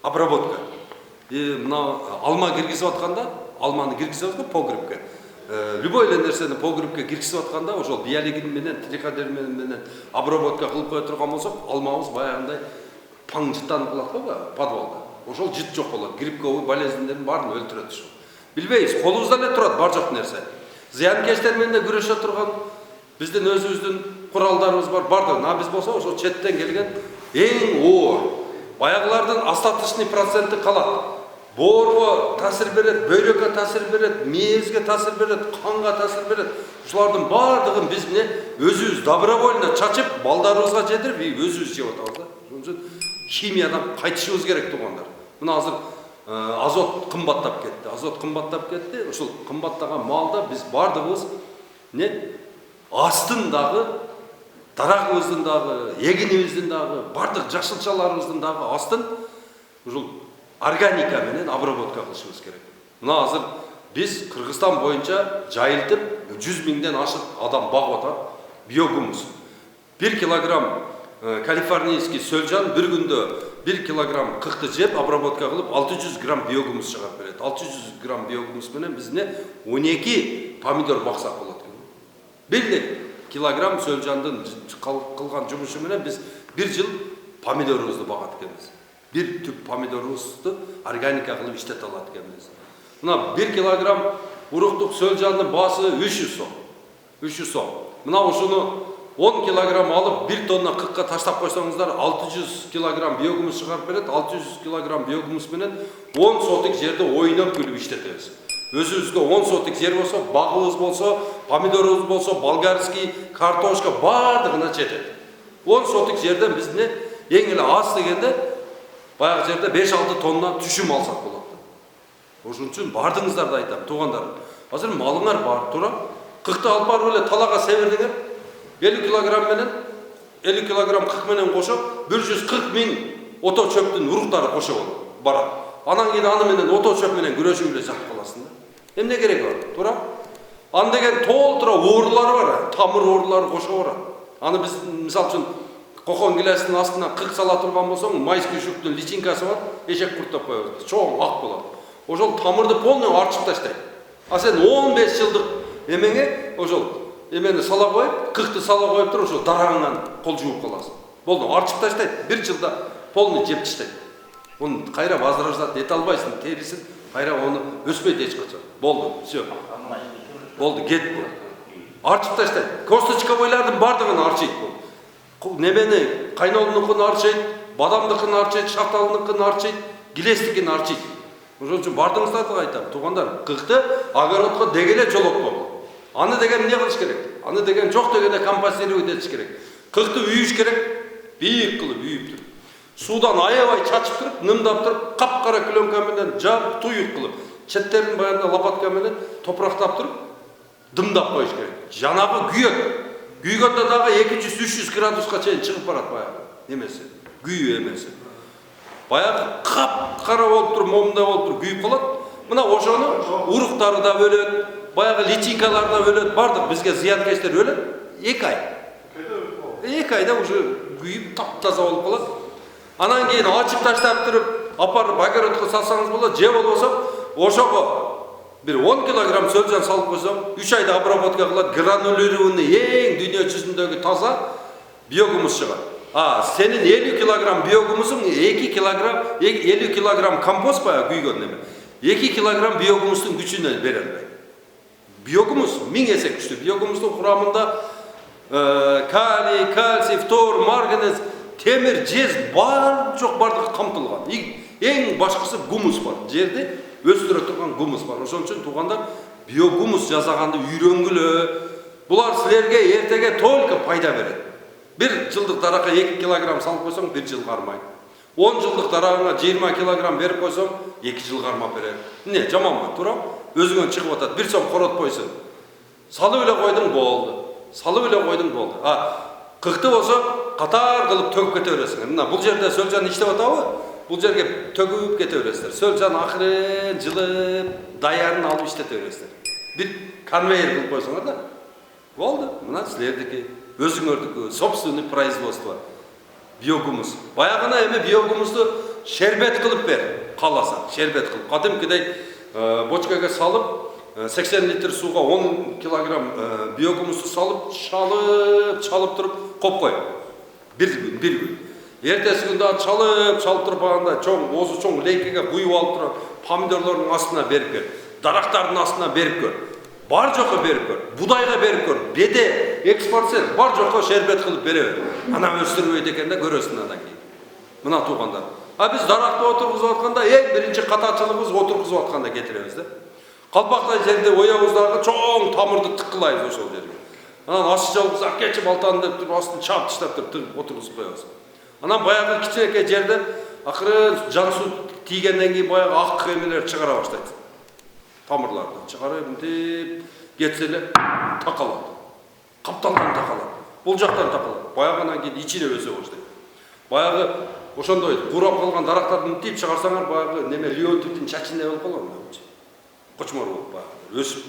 обработка. Мына алма киргизип атканда, алманы киргизип атканда погребке. Любой эле нерсени погребке киргизип атканда ошол биолигин менен, триходермин менен обработка кылып кое турган болсок, алмабыз баягындай паң жыттанып калат го подвалда. Ошол жыт жок болот. Грибковый болезньдердин баарын өлтүрөт ошол. Билбейбиз, колубузда эле турат бар жок нерсе. Зыянкечтер менен күрөшө турган биздин өзүбүздүн куралдарыбыз бар да. Биз болсо ошол четтен келген эң оор. Баягылардын остаточный проценти калат. боорго таасир берет, бөйрөккө таасир берет, мээзге таасир берет, канга таасир берет. Ушулардын баардыгын биз эмне өзүбүз добровольно чачып, балдарыбызга жетирип, өзүбүз жеп атабыз да. Ошон үчүн химиядан кайтышыбыз керек туугандар. Мына азыр азот кымбаттап кетти. Азот кымбаттап кетти. Ушул кымбаттаган маалда биз баардыгыбыз не астындагы дарагыбыздын дагы, эгинибиздин дагы, бардык жашылчаларыбыздын дагы астын ушул органика менен обработка кылышыбыз керек. Мына азыр биз Кыргызстан боюнча жайылтып 100 миңден ашык адам багып атат биогумус. 1 килограмм калифорнийский сөлжан bir күндө 1 килограмм кыкты жеп обработка кылып 600 грамм биогумус чыгарып берет. 600 грамм биогумус менен биз 12 помидор баксак болот. 1 килограмм сөлжандын кылган жумушу менен биз 1 жыл помидорубузду багат экенбиз. 1 түп помидорубузду органика кылып иштете алат экенбиз. Мына 1 килограмм уруктук сөлжандын баасы 300 сом. 300 сом. Мына ушуну 10 килограмм алып 1 тонна кыкка таштап койсоңуздар 600 килограмм биогумус чыгарып берет. 600 килограмм биогумус менен 10 сотик жерди ойноп күлүп иштетебиз. Өзүбүзгө 10 сотик жер болсо, багыбыз болсо, помидорубуз болсо, болгарский, картошка баардыгына жетет. 10 сотик жерден биз эң эле аз дегенде баягы жерде 5-6 тонна түшүм алсак болот. Ошон үчүн бардыгыңыздарды айтам, туугандар. Азыр малыңар бар, туура. Кыкты алып барып эле талага себердиңер. 50 килограмм менен 50 килограмм кык менен кошо 140 миң ото чөптүн уруктары кошо болот. Барат. Анан кийин аны менен ото чөп менен күрөшүп эле жатып каласың да. Эмне кереги бар, туура? Аны деген толтура оорулары бар, тамыр оорулары кошо барат. Аны биз мисалы үчүн кокон гилесинин астына кык сала турган болсоң, майский жуктун личинкасы бар, эшек курттап коебуз. Чоң ак болот. Ошол тамырды полный арчып таштайт. А сен 15 жылдык эмеңе ошол эмени сала коюп, кыкты сала коюп туруп ошол дараңан кол жууп каласың. Болду, арчып таштайт. 1 жылда полный жеп таштайт. Onu kayra vazgeçat et albaysın, terisin, kayra onu ösmeydi hiç kaçar. Boldu, все. Boldu, gitti. Arçıp taştaydı. Kostочка boylardım bardığını arçıydı bu. Nemeni, kaynolunukunu arçıydı, badamlıkını arçıydı, şahtalınıkını arçıydı, gileslikini arçıydı. Onun için bardığınızda da aytam, tuğanlar, kıktı, agarotka degele çolok oldu. Anı degen ne kılış gerek? Anı degen çok degene kampaseri ödetiş gerek. Kıktı üyüş gerek, büyük kılıp büyüktür. Судан аябай чачып туруп, нымдап туруп, капкара клёнка менен жаап, туюк кылып, четтерин баягы лопатка менен топурактап туруп, дымдап коюш керек. Жанагы күйөт. Күйгөндө дагы 200-300 градуска чейин чыгып барат баягы. Эмеси, күйүү эмеси. Баягы капкара болуп туруп, момундай болуп туруп күйүп калат. Мына ошону уруктары да өлөт, баягы личинкалар да өлөт, бардык бизге зыянкечтер өлөт. 2 ай. 2 айда уже күйүп таптаза болуп калат. Анан кейін ачып таштап туруп, апарып огородко салсаңыз болот, же болбосо ошого bir 10 килограмм сөлжан салып койсоң, 3 айда обработка кылат, гранулированный эң дүйнө жүзүндөгү таза биогумус чыгат. Senin 50 килограмм биогумусуң 2 килограмм 50 килограмм компост баягы күйгөн неме. 2 килограмм биогумустун күчүнө бере албайт. Биогумус 1000 эсе күчтүү. Биогумустун курамында калий, кальций, фтор, марганец, темир, жез бар жок бардыгы камтылган. Эң башкысы гумус бар. Жерди өстүрө турган гумус бар. Ошон үчүн туугандар биогумус жасаганды үйрөнгүлө. Булар силерге эртеге только пайда берет. 1 жылдык даракка 2 килограмм салып койсоң 1 жыл кармайт. 10 жылдык дарагыңа 20 килограмм берип койсоң 2 жыл кармап берет. Эмне жаманбы, туура? Өзүңөн чыгып атат. 1 сом коротпойсуң. Салып эле койдуң болду. Салып эле койдуң болду. Кыкты болсо катар кылып төгүп кете бересиңер. Мына бул жерде сөлжан иштеп атабы? Бул жерге төгүп кете бересиңер. Сөлжан акырын жылып, даярын алып иштете бересиңер. Bir конвейер кылып койсоңор да. Болду. Мына силердики, өзүңөрдүкү собственный производство. Биогумус. Баягына эми биогумусту шербет кылып бер, кааласаң, шербет кылып. Кадимкидей бочкага салып 80 литр суга 10 килограмм биогумусту салып, чалып туруп коп кой. Bir gün. Ertesi günde çalıp turup anda ozu çoğun leykege kuyup alıp turup pomidorların астына berip gör. Daraktardın астына berip gör. Bar joku berip gör. Budayga berip gör. Bede, eksport sen, bar joku şerbet kılıp bere ver. Ana östürmeydi eken de görösün adan keyin. Mına tuğanlar. Biz daraqta oturguzup atkanda eң birinci катачылыгыбыз oturguzуп atkanda кетиребиz да. Калпактай жерде оябыздагы чоң тамырды тыккылайбыз ошол жерге. Анан аш жалгыз акечи балтаны деп туруп астын чап таштап туруп отургузуп коебуз. Анан баягы кичинекей жерде акырын жан суу тийгенден кийин баягы ак эмелер чыгара баштайт. Тамырларды чыгарып мынтип кетсе эле такалат. Капталган такалат. Бул жактан такалат. Баягынан кийин ичине өсө баштайт. Баягы ошондой курап калган дарактарды мынтип чыгарсаңар баягы неме леонтиптин чачындай болуп калат. Кочмор болуп баягы өсүп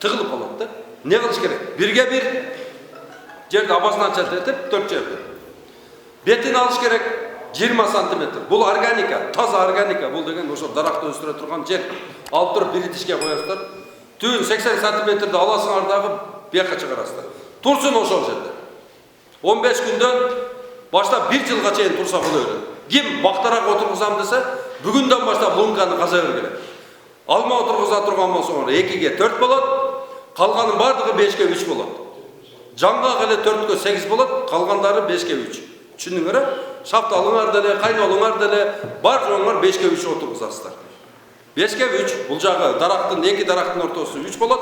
тыгылып калат да. Не кылыш керек? Бирге бир жерди абасынан чатетип 4 жерде. Бетин алыш керек 20 сантиметр. Бул органика, таза органика. Бул деген ошо даракты өстүрө турган жер. Алып туруп бир идишке коесуздар. Түбүн 80 сантиметрди аласыңар дагы бияка чыгарасыздар. Турсун ошол жерде. 15 күндөн баштап 1 жылга чейин турса боло берет. Ким бактарак отургузам десе, бүгүндөн баштап лунканы каза бергиле. Алма отургуза турган болсоңор 2ге 4 болот, калганын бардыгы 5ге 3 болот. Жаңга эле 4ге 8 болот, калгандары 5ге 3. Түшүндүңөр? Шапталыңар деле, кайнолуңар деле бар жоңор 5ге 3 отургузасыздар. 5ге 3 бул жагы дарактын 2 дарактын ортосу 3 болот,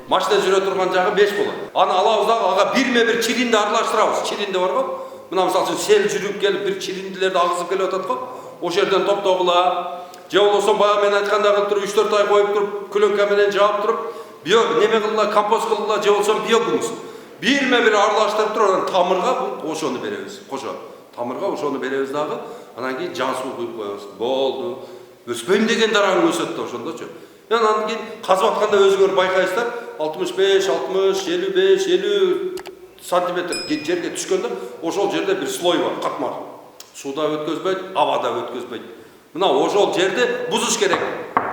машина жүрө турган жагы 5 болот. Аны алабыз дагы ага бирме-бир чиринди аралаштырабыз. Чиринди бар го. Мына мисалы үчүн сел жүрүп келип бир чириндилерди агызып келип атат го. Ошол жерден топтогула. Же болбосо бага мен айткандагы туруп 3-4 ай коюп туруп, күлөнкө менен жаап туруп, био неме кылгыла, компост кылгыла, же болбосо биогумус. Бирме-бир аралаштырып туруп, анан тамырга ошону беребиз. Кошо тамырга ошону беребиз дагы, анан кийин жан суу куюп коебуз. Болду. Өспөйм деген дараң өсөт да ошондочу. Анан кийин казып атканда өзүңөр байкайсыздар, 65, 60, 55, 50 сантиметр жерге түшкөндө ошол жерде бир слой бар, катмар. Сууда өткөзбөйт, абада өткөзбөйт. Мына ошол жерди бузуш керек.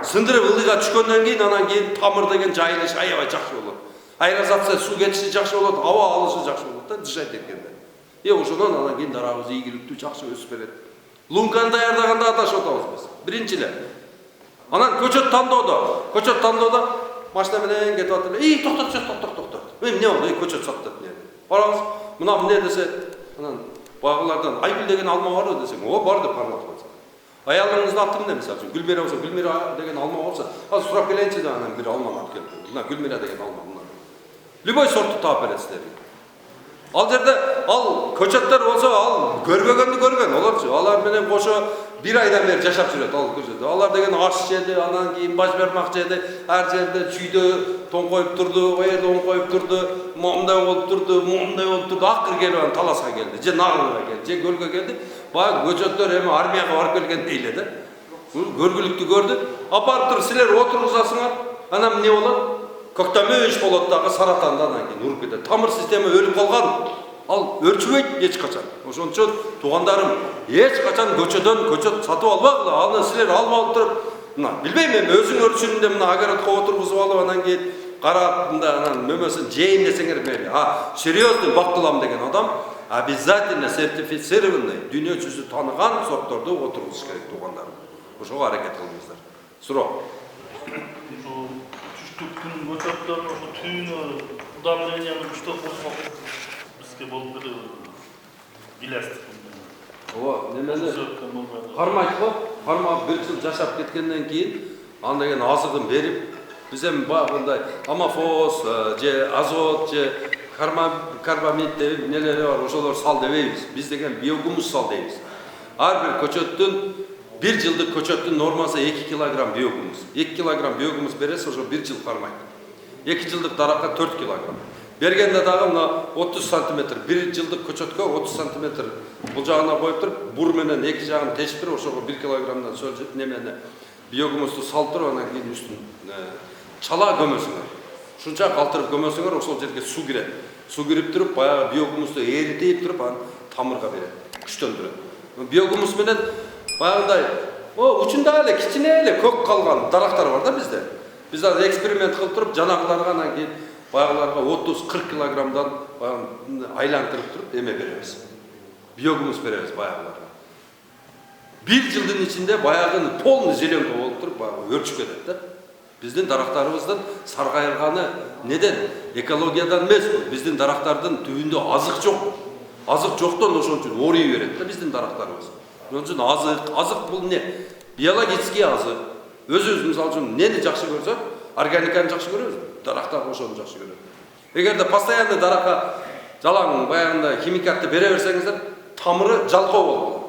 Сындырып ылдыйга түшкөндөн кийин анан кийин тамыр деген жайылыш аябай жакшы болот. Аэрозация суу кетиши жакшы болот, аба алышы жакшы болот да, дышать эткенде. Ошондон анан кийин дарагыбыз ийгиликтүү жакшы өсүп берет. Лунканы даярдаганда аташ отабыз биз. Биринчи эле. Анан көчөт тандоодо машина менен кетип атып, токтот. Эмне болду? Көчөт саттат эмне? Барабыз. Мына эмне десе, анан багылардан Айгүл деген алма барбы десең, о бар деп карап атат. Аялыңыздын аты эмне мисалы үчүн? Гүлмира болсо, Гүлмира деген алма болсо, азыр сурап келейинчи да анан бир алманы алып келип. Мына Гүлмира деген алма мына. Любой сортту таап бересиздер. Ал жерде ал көчөттөр болсо, ал көрбөгөндү көргөн, оларчы. Алар менен кошо бир айдан бери жашап жүрөт ал көчөттөр. Алар деген аш жеди, анан кийин баш бармак жеди, ар жерде чүйдө тоң коюп турду, оерде оң коюп турду, момундай болуп турду, акыр келип анан таласка келди, же Нагылга келди, же көлгө келди. Баягы көчөттөр эми армияга барып келгендей эле да. Көргүлүктү көрдү. Апарып туруп силер отургузасыңар, анан эмне болот? Көктөмөш болот дагы саратанда анан кийин уруп кетет. Тамыр система өлүп калган. Ал өрчүбөйт эч качан. Ошон үчүн туугандарым эч качан көчөдөн көчөт сатып албагыла. Аны силер алып туруп, мына билбейм эми өзүңөр үчүн мына огородко отургузуп алып анан кийин карап мында анан мөмөсүн жейин десеңер мейли. Серьезный бактылам деген адам обязательно сертифицированный, дүйнө жүзү таныган сортторду отургузуш керек туугандарым. Ошого аракет кылыңыздар. Суроо. Түштүктүн көчөттөрүн ошо түйүнө удамленияны күчтөп кылсак бизге болуп билестик. Ооба, немени кармайт го. Кармап 1 жыл жашап кеткенден кийин аны деген азыгын берип, биз эми баягындай амофос, же азот, же карбамид деп нелери бар, ошолор сал дебейбиз. Биз деген биогумус сал дейбиз. Ар бир көчөттүн 1 жылдык көчөттүн нормасы 2 килограмм биогумус. 2 килограмм биогумус бересиз, ошо 1 жыл кармайт. 2 жылдык даракка 4 килограмм. Бергенде дагы мына 30 сантиметр, 1 жылдык көчөткө 30 сантиметр бул жагына коюп туруп, бур менен 2 жагын тешип туруп, ошого 1 килограммдан сол немени биогумусту салып туруп, анан кийин үстүн чала көмөсүңөр. Ушунча калтырып көмөсүңөр, ошол жерге суу кирет. Суу кирип туруп, баягы биогумусту эритип туруп, анан тамырга берет, күчтөндүрөт. Биогумус менен баягындай, учунда эле кичине эле көк калган дарактар бар да бизде. Биз азыр эксперимент кылып туруп, жанагыларга анан кийин баягыларга 30-40 килограммдан айлантырып туруп эме беребиз. Биогумус беребиз баягыларга. 1 жылдын ичинде баягы полный зеленка болуп туруп, баягы өрчүп кетет да. Биздин дарактарыбыздын саргайганы неден? Экологиядан эмес, биздин дарактардын түбүндө азык жок. Азык жоктон ошон үчүн орый берет да биздин дарактарыбыз. Ошон үчүн азык бул эмне? Биологический азык. Өзүбүз мисалы үчүн нени жакшы көрсөк, органиканы жакшы көрөбүз, дарактар ошону жакшы көрөт. Эгерде постоянно даракка жалаң баягындай химикатты бере берсеңиздер, тамыры жалкоо болуп калат.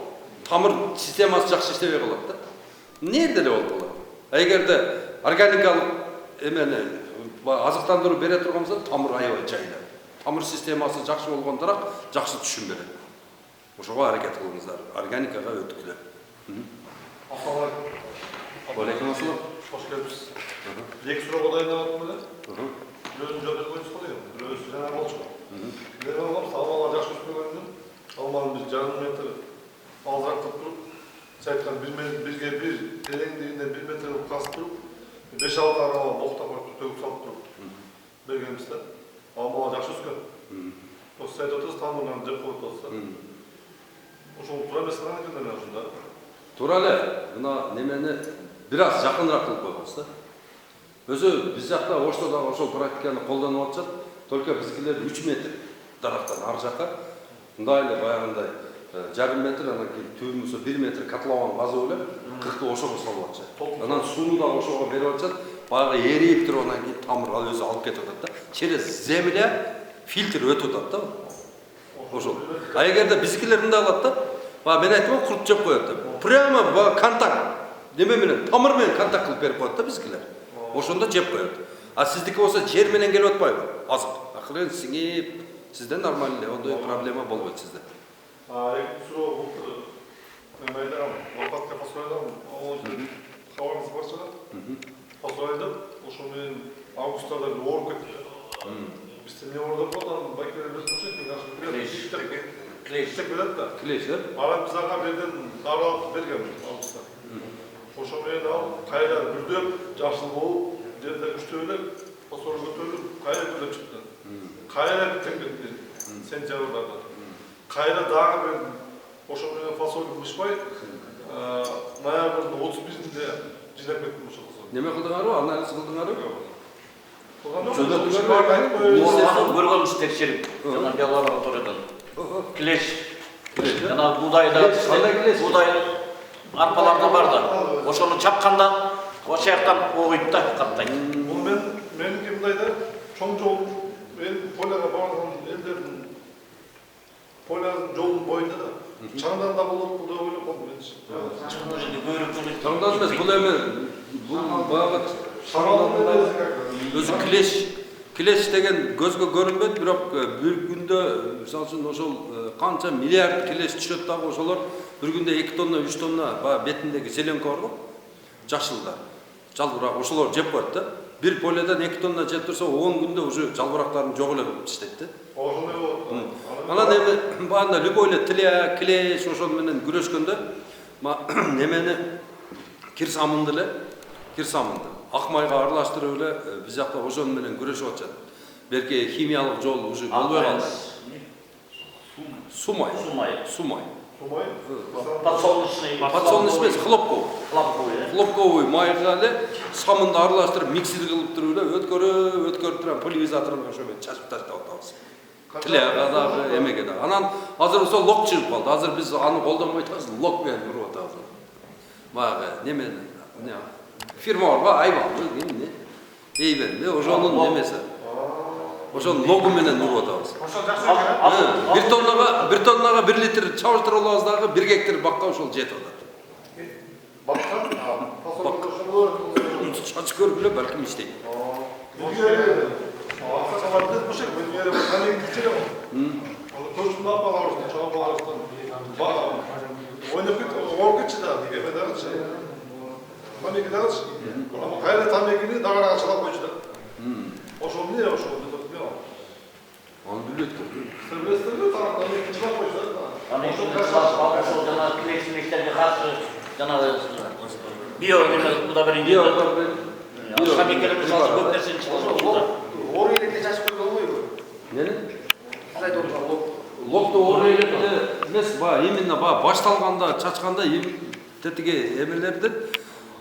Тамыр системасы жакшы иштебей калат да. Эмне деле болуп калат. Эгерде органикалык эмени азыктандыруу бере турган болсо, тамыр аябай жайлы. Тамыр системасы жакшы болгон дарак жакшы түшүм берет. Ошого аракет кылыңыздар. Органикага өтүкүлөр. Алейкум ассалам. Hoş geldiniz. Екі сұрақ odayına baktım da. Birazın жөндеп koymuş oluyor. Biraz жаңа болчу. Ben alamız almalar жақсы üstüne almanın biz жарым метр алғақ тұруп, сайтқан бізге бір тереңдігінде 1 метр қасып тұрып, 5-6 арала боқта қойып төгіп салып тұрып бергенбіз да. Алмалар жақсы өскен. Осы сайт отырыз тамырынан жеп қойып отырса. Ошол тура емес қана екен мен ошонда. Тура эле, мына немени бираз жакыныраак кылып койгонбуз да. Өзү биз жакта Ошто дагы ошол практиканы колдонуп атышат. Только бизгилер 3 метр дарактан ар жакка мындай эле баягындай жарым метр, анан кийин түбүмүзө 1 метр котлован казып эле кыркты ошого салып атышат. Анан сууну дагы ошого берип атышат. Баягы эрип туруп анан кийин тамыр ал өзү алып кетип атат да. Через земля фильтр өтүп атат да. Ошол. А эгерде бизгилер мындай кылат да, мен айттым го курт жеп коет деп. Прямо контакт. Неме менен, тамыр менен контакт кылып берип коет да бизгилер. Ошондо жеп коет. А сиздики болсо жер менен келип атпайбы? Азык. Акырын сиңип, сизде нормально эле, ондой проблема болбойт сизде. Екі суроо бұл мен айтам, лопатка фасолайдам, хабарыңыз бар шығар. Фасолайдам, ошо менен августтарда ооруп кетти. Бизде эмне ооруп калды, бактерия Клеш. берет да. Клеш, э? Ара биз ага берден дары алып берген августта. Ошо менен ал кайра бүрдөп, жашыл болуп, жерде күчтөлүп, фосфор көтөрүлүп, кайра бүрлөп чыкты. Кайра биттен сентябрда. Кайра дагы бир ошо менен фасол бышпай, ноябрдын 31-inde жинап кеттим ошо фасол. Неме кылдыңарбы? Анализ кылдыңарбы? Ошону көргөнбүз текшерип, жана биолабораториядан. Клеш. Жана буудайда, буудай арпаларда бар да. Ошону чапканда ошол жактан огуйт да, каттайт. Бул меники мындай да, чоң жол, мен поляга барган элдердин поляның жолдун боюнда да чаңдан да болот, бул да ойлоп калдым мен. Чаңдан эмес, бул эми бул баягы өзү клеш деген көзгө көрүнбөйт, бирок бир күндө мисалы үчүн ошол канча миллиард клеш түшөт дагы ошолор бир күндө 2 тонна, 3 тонна баягы бетиндеги селенка бар го, жашылдар. Жалбырак ошолор жеп коет да. Bir polyadan 2 tonna жеп турса 10 күндө уже жалбырактарын жок эле болуп иштейт да. Ошондой болот. Анан эми баанда любой эле тиле, клеш ошол менен күрөшкөндө немени кирсамынды эле, кирсамынды ак майга аралаштырып эле биз жакта ошол менен күрөшүп атышат. Берки химиялык жол уже болбой калды. Сумай. Подсолнечный эмес, хлопковый майга эле самынды аралаштырып миксер кылып туруп эле өткөрүп турган пульверизаторун ошо менен чачып таштап атабыз. Тилега дагы, эмеге дагы. Анан азыр ошол лок чыгып калды. Азыр биз аны колдонбой атабыз, лок менен уруп атабыз. Баягы немени, фирма бар го, айбабы, эмне? Эйбенби, ошонун немеси. Ошол логу менен уруп атабыз. Ошол жакшы экен. Bir tonnага 1 литр чабыштырып алабыз дагы 1 гектар бакка ошол жетип атат. Бакка? Чачып көрүп эле балким иштейт. Аны билет ко. ошол жана клешчиликтерге каршы жана био удобрение химикалар мисалы көп нерсени чыгызып. Оор электе чачып койгон болбойбу? Нени? Сиз айтып отурган лок. Локто оор электе эмес, именно башталганда, чачканда тетиги эмелердин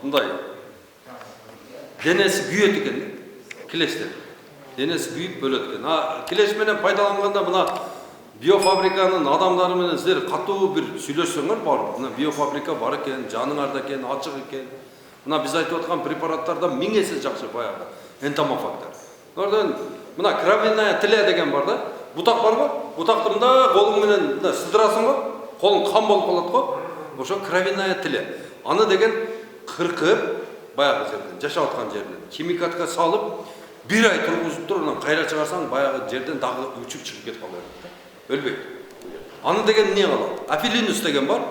мындай денеси күйөт экен, клештер. Денеси күйүп бөлөт экен. Клеш менен пайдаланганда мына Биофабриканын адамдары менен силер катуу бир сүйлөшсөңөр барып, мына биофабрика бар экен, жаныңарда экен, ачык экен. Мына биз айтып аткан препараттардан 1000 эсе жакшы баягы энтомофактар. Ордон мына кровяная тиле деген бар да. Бутак барбы? Бутакты мында колуң менен мында сыдырасың го, колуң кан болуп калат го. Ошо кровяная тиле. Аны деген кыркып баягы жерден, жашап аткан жерден химикатка салып 1 ай тургузуп туруп, анан кайра чыгарсаң баягы жерден дагы үчүк чыгып кетип калат. Өлбөйт. Аны деген не калат? Афилинус деген бар.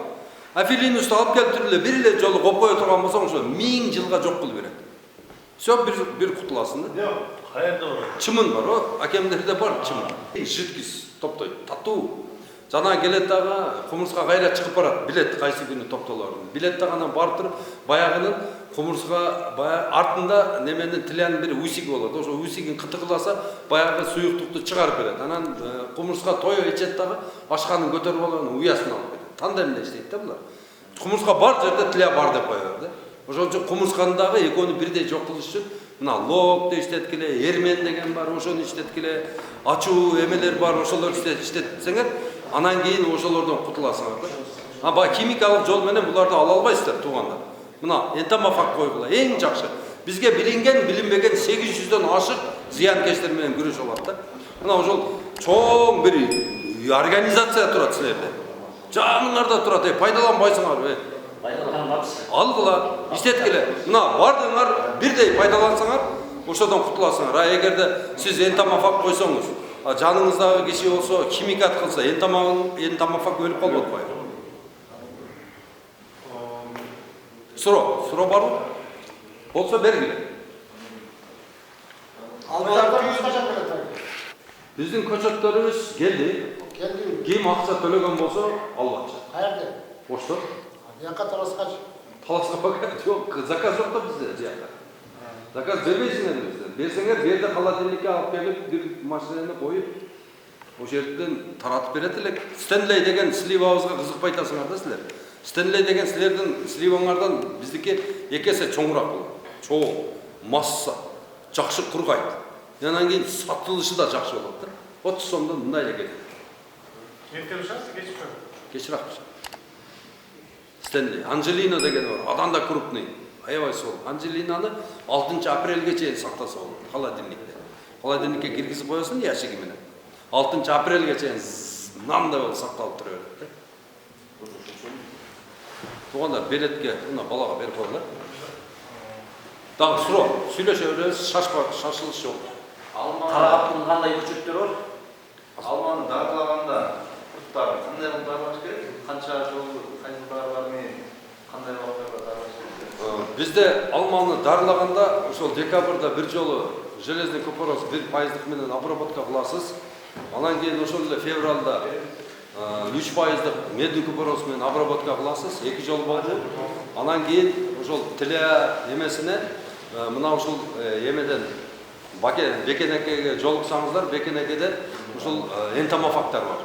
Афилинусту алып келип туруп эле бир эле жолу копкое турган болсоң, ошо 1000 жылга жок кылып берет. Всё бир кутуласың да. Yok, kayerде var? Чымын бар, акемдерде бар чымын. Жидкис топтойт, татуу. Жана келет дагы кумурска кайра чыгып барат, билет кайсы күнү топтолорун. Билет дагы анан барып туруп, баягынын кумурска артында неменин тилянын бир усиги болот. Ошо усигин кытыгыласа, баягы суюктукту чыгарып берет. Анан кумурска тое ичет дагы, ашканын көтөрүп алып, уясын алып берет. Кандай менен иштейт да булар? Кумурска бар жерде тиле бар деп коёбуз да. Ошон үчүн кумурсканы дагы экөөнү бирдей жок кылыш үчүн мына лок деп иштеткиле, эрмен деген бар, ошону иштеткиле, ачуу эмелер бар, ошолор иштетсеңер, анан кийин ошолордон кутуласыңар да. Баягы химикалык жол менен буларды ала албайсыздар туугандар. Мына энтомофак койгула эң жакшы. Бизге билинген, билинбеген 800дөн ашык зыянкечтер менен күрөшүп алат да. Мына ошол чоң бир организация турат силерде. Жаныңарда турат, пайдаланбайсыңар. Пайдаланбапсыз. Алгыла, иштеткиле. Мына бардыңар бирдей пайдалансаңар, ошодон кутуласыңар. Эгерде сиз энтомофак койсоңуз, жаныңыздагы киши болсо химикат кылса, энтомофак өлүп калбайт го. Суро барбы? Болсо бергиле. Биздин көчөттөрүбүз келди. Ким акча төлөгөн болсо албакчы. Каерде? Ошто? Бияка таласкачы. Таласка жок, заказ жок да бизде жакта. Заказ бербейсиңер бизде. Берсеңер, берде холодильникке алып келип, бир машинаны коюп, ошол жерден таратып берет элек. Стенлей деген сливабызга кызыкпай атасыңар да силер. Стенлей деген силердин сливаңардан биздики 2 эсе чоңураак болот. Чоң, масса, жакшы кургайт. Анан кийин сатылышы да жакшы болот да. 30 сомдон мындай эле келет. Кечирээк. Стенли, Анжелина деген бар, адан да крупный, аябай сол. Анжелинаны 6 апрелге чейин сактаса болот, холодильникте. Холодильникке киргизип коесуң ящиги менен. 6 апрелге чейин нандай болуп сакталып тура берет. Туганда билетке, мына балага берип коелу. Дагы суроо, сүйлөшө беребиз, шашылыш жок. Караптын кандай көчөттөр бар? Алманы дарылаганда курттар кандай кылып дарылаш керек? Канча жыл, кайсы дарыларны кандай убактарда дарылаш керек? Бизде алманы дарылаганда ошол декабрда бир жолу железный купорос 1% менен обработка кыласыз. Анан кийин ошол эле февралда 3% медный купорос менен обработка кыласыз. 2 жол болду. Анан кийин ошол тиле эмесине мына ушул эмеден Бекенекеге жолуксаңыздар, Бекенекеде ошол энтомофактар бар.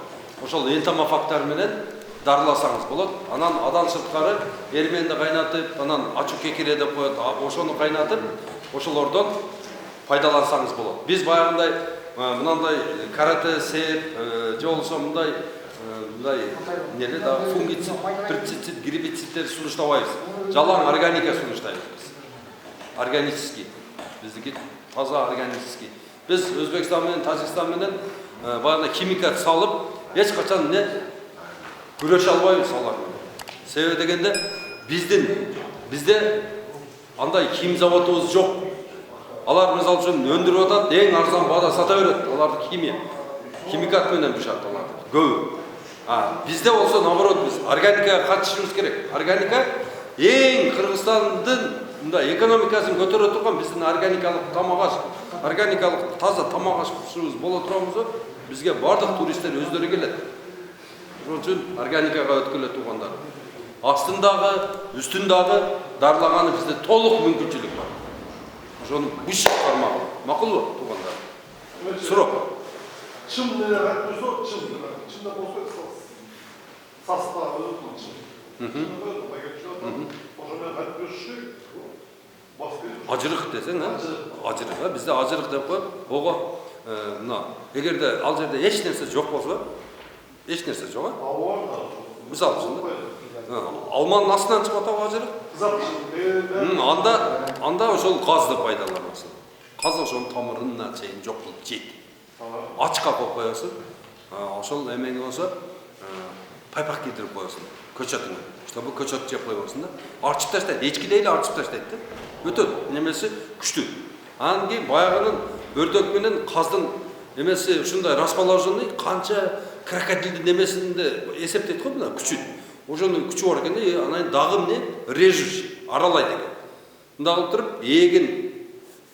Ошол энтомофактар менен дарыласаңыз болот. Анан адан сырткары эрменди кайнатып, анан ачуу кекире деп коет, ошону кайнатып, ошолордон пайдалансаңыз болот. Биз баягындай мынандай карате сеп, же болбосо мындай неде да фунгицид, перцицид, гербициддер сунуштабайбыз. Жалаң органика сунуштайбыз биз. Органический. Биздики таза органический. Биз Өзбекстан менен Тажикстан менен баягы химикат салып, эч качан күрөшө албайбыз алар менен. Себеби дегенде бизде андай хим заводубуз жок. Алар мисалы үчүн өндүрүп атат, эң арзан баада сата берет. Аларды химикат менен бишат алар. Көбү. Бизде болсо наоборот, биз органикага катышыбыз керек. Органика эң Кыргызстандын мындай экономикасын көтөрө турган биздин органикалык тамак аш, органикалык таза тамак ашыбыз боло турганбызбы, бизге бардык туристтер өздөрү келет. Ошон үчүн органикага өткүлө тугандар. Астындагы, үстүндагы дарылаганы бизде толук мүмкүнчүлүк бар. Ошону буш кармагы. Макулбу тугандар? Суроо. Чым менен айтпайсо, чымда болсо состав өзүнүн Ажырык десең, ажырык. Бизде ажырык деп коюп, ого, мына, эгерде ал жерде эч нерсе жок болсо, Эч нерсе жок, а? Var da. Мисалы үчүн алманын астынан чыгып атабы ажыры. Анда ошол газды пайдаланасың. Газ ошонун тамырына чейин жок кылып жейт. Ачка коюп коесуң. Ошол эмең болсо пайпак кийдирип коесуң көчөтүңө. Чтобы көчөт жеп койбосун да. Арчып таштайт, эчкидей эле арчып таштайт да. Өтөт, немеси күчтүү. Анан кийин баягынын өрдөк менен каздын немеси ушундай расположенный канча крокодилдин немесинде эсептейт го мына күчүн. Ошонун күчү бар экен, анан дагы эмне режущий, аралайт экен. Мындай кылып туруп, эгин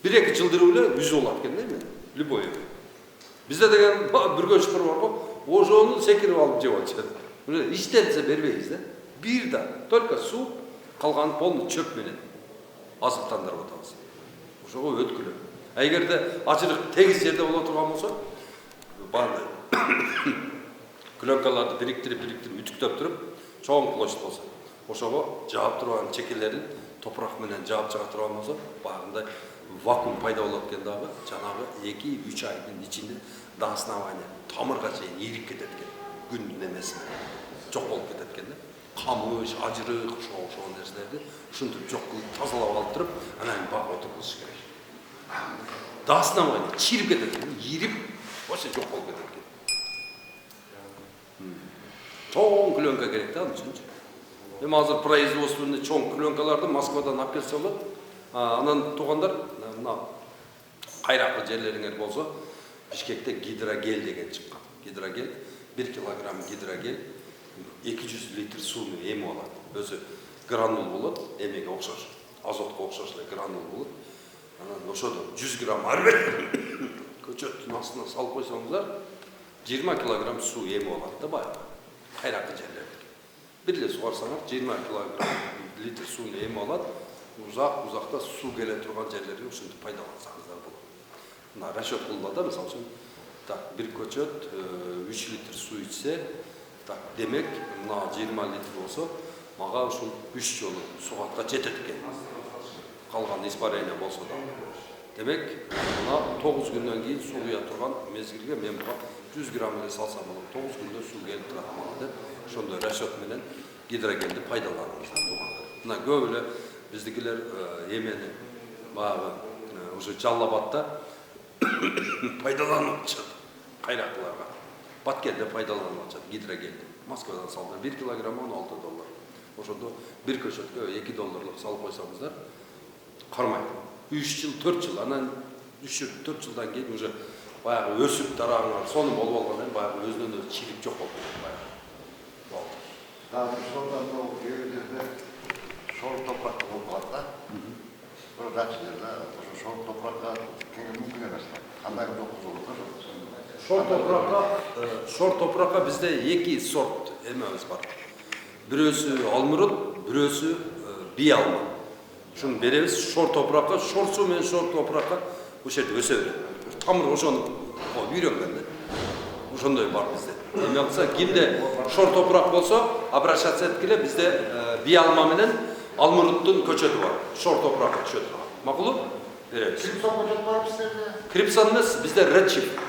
1-2 жылдырып эле үзүп алат экен да эми. Любой. Бизде деген бир көчпөр бар го, ошону секирип алып жеп атышат. Иштенсе бербейбиз да. Бир да, только су, калган полный чөп менен азыктандырып атабыз. Ошого өткүлөп. Эгерде ачырык тегиз жерде боло турган болсо, баандай клёнкаларды бириктирип үтүктөп туруп, чоң площадь болсо, ошого жаап турган чекелерин топурак менен жаап чыга турган болсо, багындай вакуум пайда болот экен дагы, жанагы 2-3 айдын ичинде до основания тамырга чейин ийрип кетет экен. Күндүн немесине жок болуп кетет экен да. Камыш, ажырык, ошол нерселерди ушинтип жок кылып тазалап алып туруп, анан багып отургузуш керек. До основания чирип кетет экен, ийрип, вообще жок болуп кетет экен. Чоң клёнка керек да, анын үчүнчү. Эми азыр производственный чоң клёнкаларды Москвадан алып келсе болот. Анан туугандар, мына кайракы жерлериңер болсо, Бишкекте гидрогель деген чыккан. Гидрогель 1 килограмм гидрогель 200 литр сууну эми алат. Өзү гранул болот, эмеге окшош, азотко окшош эле гранул болот. Анан ошодо 100 грамм ар бир көчөттүн астына салып койсоңуздар, 20 килограмм суу эми алат да баягы. Кайракы жерлерде. Бир эле сугарсаңар 20 килограмм литр сууну эми алат. Узакта суу келе турган жерлерге ушинтип пайдалансаңыздар болот. Мына расчет кылынат да, мисалы үчүн, так, бир көчөт 3 литр суу ичсе, так, демек, мына 20 литр болсо, мага ушул 3 жолу сугатка жетет экен. Калган испарение болсо да. Демек, мына 9 күндөн кийин суу куя турган мезгилге мен буга 100 грамм эле салсам болот. 9 күндө суу келип турат мага деп, ошондой расчет менен гидрогелди пайдаланыңыздар туугандар. Мына көп эле биздикилер эмени баягы уже Жалал Абадда пайдаланып атышат. Кайрактыларга. Баткенде пайдаланып атышат гидрогелди. Москвадан салды 1 килограмм $16. Ошондо бир көчөткө $2 салып койсоңуздар, кармайт. 3 жыл, 4 жыл, анан 3-4 жылдан кийин уже баягы өсүп тараган, сону болуп алгандан кийин баягы өзүнөн өзү чирип жок болуп кетет баягы. Болду. Dağın sonunda o köyde şor toprakta olmalı da. Böyle kaçırırlar da, şor toprakta kendi mümkün емес. Qanday dokuz olur da Шор топуракка бизде 2 сорт эмебиз бар. Бирөөсү алмурут, бирөөсү бий алма. Шуну беребиз шор топуракка, шор суу менен шор топуракка ошол жерде өсө берет. Тамыр ошону үйрөнгөн да. Ошондой бар бизде. Эми алса кимде шор топурак болсо, обращаться эткиле, бизде бий алма менен алмуруттун көчөтү бар. Шор топуракка түшөт. Макулбу? Беребиз. Kripson koçat var bizlerde. Крипсон эмес, бизде редчип.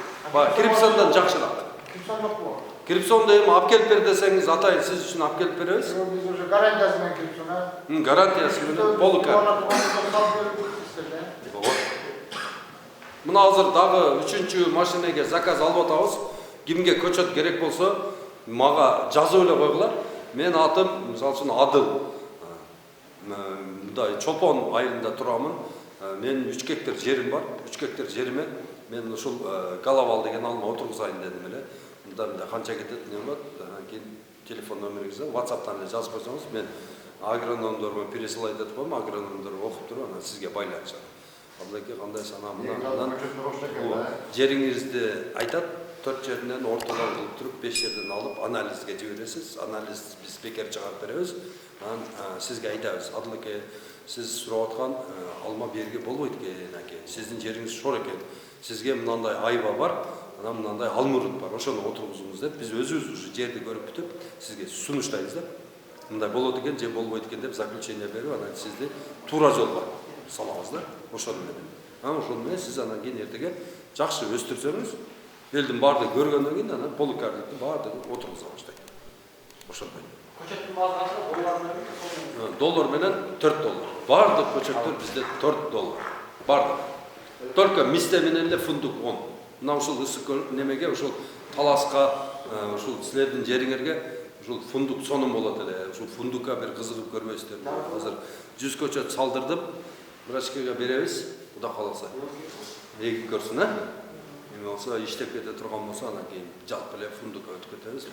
Крипсондон жакшыраак. Kripson yok mu? Крипсонду эми алып келип бер десеңиз, атайын сиз үчүн алып келип беребиз. Biz уже garantiyasından kripson ha. Гарантиясы менен полука. Мына азыр дагы 3-чү машинеге заказ алып атабыз. Кимге көчөт керек болсо, мага жазып эле койгула. Мен атым, мисалы үчүн Адыл. Мындай Чолпон айылында турамын. Мен 3 гектар жерим бар. 3 гектар жериме мен ушул Галавал деген алма отургузайын дедим эле. Мында канча кетет, не болот? Анан кийин телефон номериңизди WhatsApp'тан эле жазып койсоңуз, мен агрономдорго пересылайт этип коем, агрономдор окуп туруп, анан сизге байланышат. Абдыке кандай сана мындан жериңизди айтат, 4 жеринен ортодон кылып туруп, 5 жерден алып анализге жибересиз. Анализ биз бекер чыгарып беребиз. Анан сизге айтабыз, Адылке, сиз сурап аткан алма берге болбойт экен аке. Сиздин жериңиз шор экен. Сизге мындай айба бар, анан мындай алмурут бар. Ошону отургузуңуз деп, биз өзүбүз уже жерди көрүп бүтүп, сизге сунуштайбыз да. Мындай болот экен, же болбойт экен деп заключение берип, анан сизди туура жолго салабыз да. Ошону менен. Анан ошону менен сиз анан кийин эртеге жакшы өстүрсөңүз, Элдин баардыгы көргөндөн кийин анан полукарликти баардыгы отургуза баштайт. Ошондой. Көчөттүн баардыгы доллар менен Доллар менен $4. Баардык көчөттөр бизде $4. Баардык. Только мисте менен эле фундук 10. Мына ушул ысык немеге, ушул таласка, ушул силердин жериңерге ушул фундук сонун болот эле. Ушул фундукка бир кызыгып көрбөйсүздөр. Азыр 100 көчөт салдырдым. Врачкага беребиз, Кудай кааласа. Эгип көрсүн, Эми болсо иштеп кете турган болсо анан кийин жалпы эле фундукка өтүп кетебиз.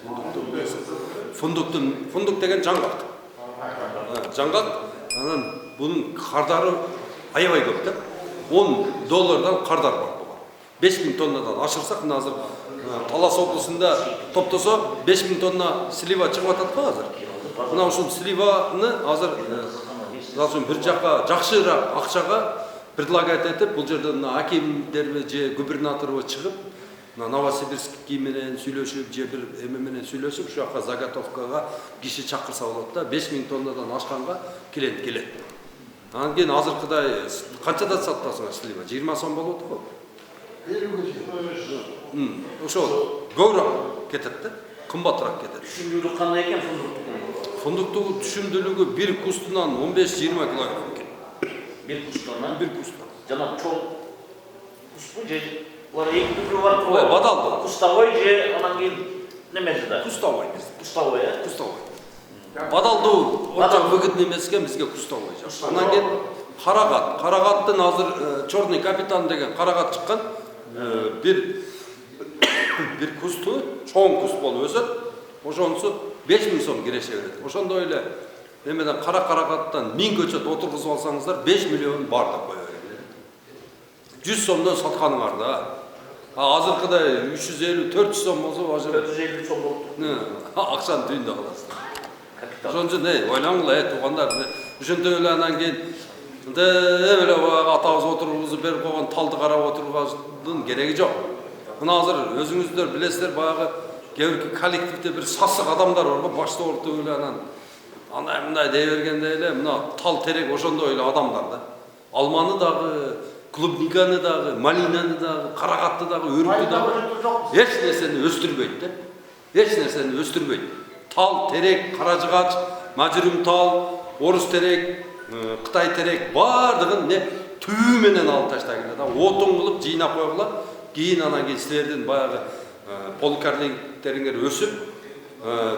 Фундук деген жаңгак. Жаңгак, анан бунун кардары аябай көп да. $10 кардар бар буга. 5000 тоннадан ашырсак, мына азыр Талас облусунда топтосо 5000 тонна слива чыгып атат го азыр. Мына ушул сливаны азыр Lazım bir жаққа жақшырақ ақшаға предлагать етіп, бұл жерден акимдер же губернатор шығып, Новосибирск менен сүйлөшүп, же бір менен сүйлөшүп, şu жаққа заготовкаға киши чакырса болот да, 5000 тоннадан ашқанға клиент келет. Анан кийин азыркыдай канчада сатасыңар слива? 20 сом болот го. 50 ошол көбүрөөк кетет да, кымбатыраак кетет. Түшүндүрүү кандай экен фундуктун? Фундуктуу түшүндүлүгү 1 кустунан 15-20 килограмм экен. 1 кустунан? 1 кустан. Жана чоң кусту же булар эки түрү бар го. Бадалды. Кустовой же анан кийин немеси да? Кустовой bizde. Кустовой, э? Кустовой. Бадалды очень выгодный эмес экен бизге кустовой. Анан кийин карагат. Карагаттын азыр Черный капитан деген карагат чыккан. Bir кусту, чоң куст болуп өсөт. Ошонусу 5000 сом киреше берет. Ошондой эле эмеден кара карагаттан 1000 көчөт отургузуп алсаңыздар 5 миллион бар деп кое берет. 100 сомдон сатканыңар да. Азыркыдай 350-400 сом болсо ажыр 450 сом болду. Акчаны түйүндө каласыз. Ошон үчүн ойлоңула, туугандар. Ошондой эле анан кийин эле атабыз отургузуп берип койгон талды карап отургандын кереги жок. Мына азыр өзүңүздөр билесиздер, баягы кээ коллективде bir сасык адамдар бар го, башта орто эле анан андай мындай дей бергенде эле мына тал терек ошондой эле адамдар да. Алманы дагы, клубниканы дагы, малинаны дагы, карагатты дагы, өрүктү дагы эч нерсени өстүрбөйт да. Эч нерсени өстүрбөйт. Тал терек, каражыгач, мажырым тал, орус терек, Кытай терек бардыгын түбү менен алып таштагыла да. Отун кылып жыйнап койгула. Кийин анан кийин силердин баягы поликарликтериңер өсүп,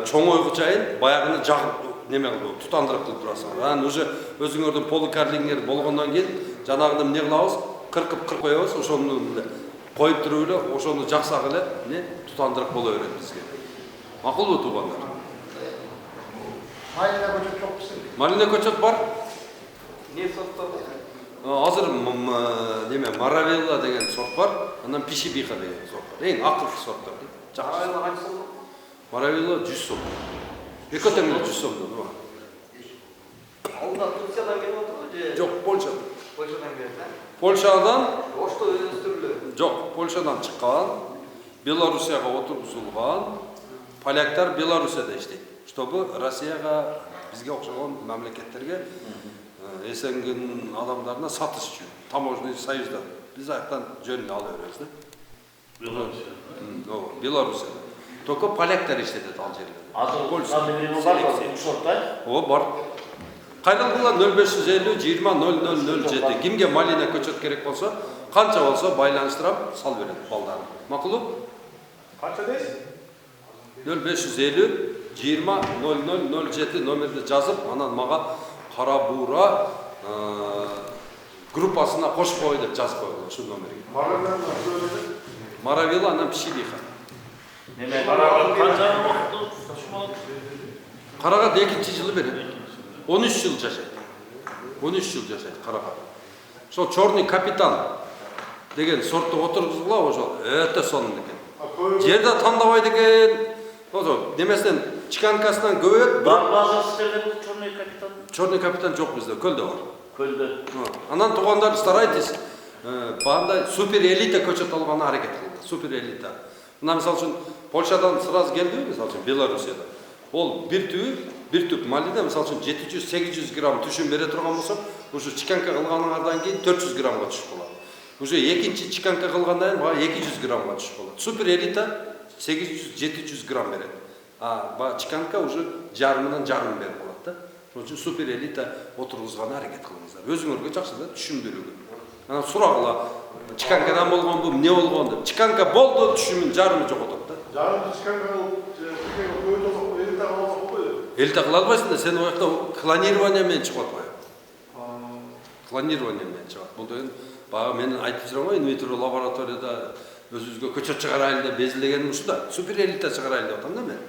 чоңойгу чайын баягыны жагып неме кылып, тутандырып кылып турасыңар. Анан уже өзүңөрдүн поликарлигиңер болгондон кийин жанагыны эмне кылабыз? Кыркып коебуз, ошону эле коюп туруп эле, ошону жаксак эле тутандырып боло берет бизге. Макулбу туугандар? Малина көчөт жок бизде. Малина көчөт бар. Не сорттар? Азыр неме Маравелла деген сорт бар, анан Пишибиха деген сорт бар. Эң акылдуу сорттор. Маравелла канча сом? Маравелла 100 сом. Эки теңге 100 сом да. Алда Турциядан келип отурбу же? Жок, Польшадан. Польшадан келет, Польшадан Ошто өстүрүлөт. жок, Польшадан чыккан, Белоруссияга отургузулган, поляктар Белоруссияда иштейт. Чтобы Россияга бизге окшогон мамлекеттерге эсенгин адамдарына сатыш үчүн таможенный союзда биз аяктан жөнүнө ала беребиз да. Белоруссия. Белоруссияда. Только поляктар иштетет ал жерлерде. Азыр бар го сортта? О, бар. Кайрылгыла 0550 20 0007. Кимге малина көчөт керек болсо, канча болсо байланыштырып сал берет балдарын. Макулбу? Канча дейсиз? 0550 20 0007 номерди жазып, анан мага кара буура группасына кошуп кой деп жазып койгула ушул номерге. Маравелла анан Пишибиха. Неме Карагат канча убакыт ташымалат? Карагат 2-нчи жылы берет. 13 жыл жашайт. 13 жыл жашайт карагат. Ошо Черный капитан деген сортто отургузгула, ошо өтө сонун экен. Жерде тандабайт экен. Ошо немесинен чиканкасынан көбөйөт. бар база сиздерде бул Черный капитан? Черный капитан жок бизде, көлдө бар. Көлдө. Анан туугандар старайтесь, бандай супер элита көчөт алганга аракет кылыңдар. Супер элита. Мына мисалы үчүн Польшадан сразу келдиби, мисалы үчүн Белоруссияда. Ол бир түп малина мисалы үчүн 700-800 грамм түшүн бере турган болсо, ушу чиканка кылганыңардан кийин 400 граммга түшүп калат. Уже экинчи чеканка кылгандан кийин баягы 200 граммга түшүп калат. Супер элита 800-700 грамм берет. Баягы чеканка уже жарымынан жарым берип калат да. Ошон үчүн супер элита отургузганы аракет кылыңыздар. Өзүңөргө жакшы да түшүндүрүгү. Анан сурагыла чеканкадан болгонбу, эмне болгон деп. Чеканка болду, түшүмүн жарымы жоготот да. Жарым чеканка көбөйтө алсак, элита алсак болбойбу? Элита кыла албайсың да, сен оякта клонирование менен чыгып атпайбы? Клонирование менен чыгат. Бул деген баягы мен айтып жүрөм го, инвитро лабораторияда өзүбүзгө көчөт чыгарайлы деп безилегеним ушу да. Супер элита чыгарайлы деп атам да мен.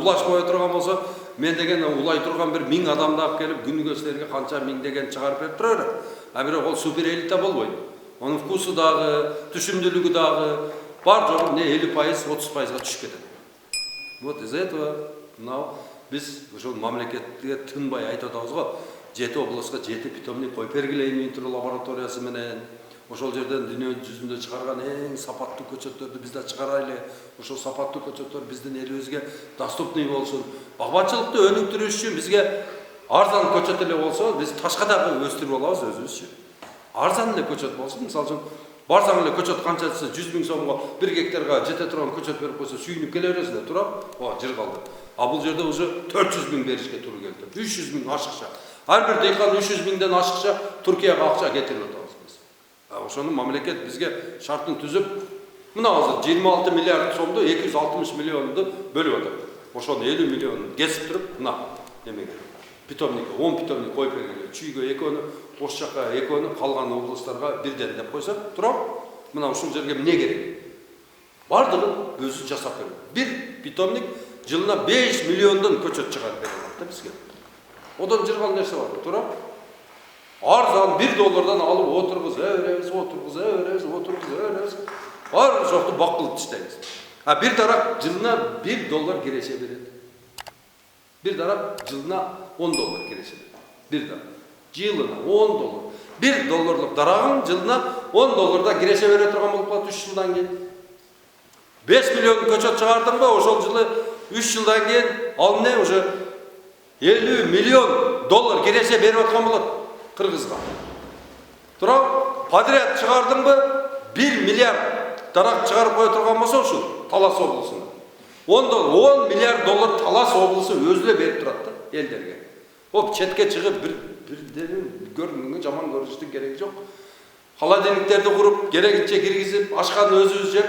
Улаш кое турган болсо, мен деген улай турган бир 1000 адамды алып келип күнүгө силерге канча миңдеген чыгарып берип тура берет. Бирок ол супер элита болбойт. Онун вкусу дагы, түшүмдүүлүгү дагы бар жогу не 50%, 30%га түшүп кетет. Вот из-за этого биз ошол мамлекетке тынбай айтып атабыз го. 7 областка 7 питомник коюп бергиле инвитро лабораториясы менен. Ошол жерден дүйнө жүзүндө чыгарган эң сапаттуу көчөттөрдү биз да чыгарайлы. Ошол сапаттуу көчөттөр биздин элибизге доступный болсун. Багбанчылыкты өнүктүрүш үчүн бизге арзан көчөт эле болсо, биз ташка дагы өстүрүп алабыз өзүбүзчү. Арзан эле көчөт болсун. Мисалы үчүн барсаң эле көчөт канчасы 100 000 сомго 1 гектарга жете турган көчөт берип койсо сүйүнүп келе бересиң да, тура. Жыр калды. Бул жерде уже 400 000 беришке туура келди. 300 000 ашыкча. Ар бир дейкан 300 000ден ашыкча Туркияга акча кетирип атабыз биз. Ошону мамлекет бизге шартын түзүп, мына азыр 26 миллиард сомду 260 миллионду бөлүп атат. Ошону 50 миллионун кесип туруп, мына немеге питомникке 10 питомник коюп бергиле. Чүйгө экөөнү, Ош жакка экөөнү, калган областтарга бирден деп койсок, туруп, мына ушул жерге эмне керек? Бардыгын өзү жасап берет. Бир питомник жылына 5 миллиондон көчөт чыгарып берет да бизге. Одан жырган нерсе бар, тура. Арзан $1 алып отургуза беребиз. Бар жокту бак кылып иштейбиз. Бир дарак жылына $1 киреше берет. Бир дарак жылына $10 киреше берет. Бир дарак жылына $10. $1 дарагың жылына $10 киреше бере турган болуп калат 3 жылдан кийин. 5 миллион көчөт чыгардың ба, ошол жылы 3 жылдан кийин ал эмне уже $50 миллион киреше берип аткан болот Кыргызга. Тура подряд чыгардың ба 1 миллиард дарак чыгарып кое турган болсо ушул Талас облусунда. $10 миллиард Талас облусу өзү эле берип турат да элдерге. Четке чыгып бирдерин көрүнгөнгө жаман көрүнүштүн кереги жок. Холодильниктерди куруп, керегинче киргизип, ашканды өзүбүз жеп,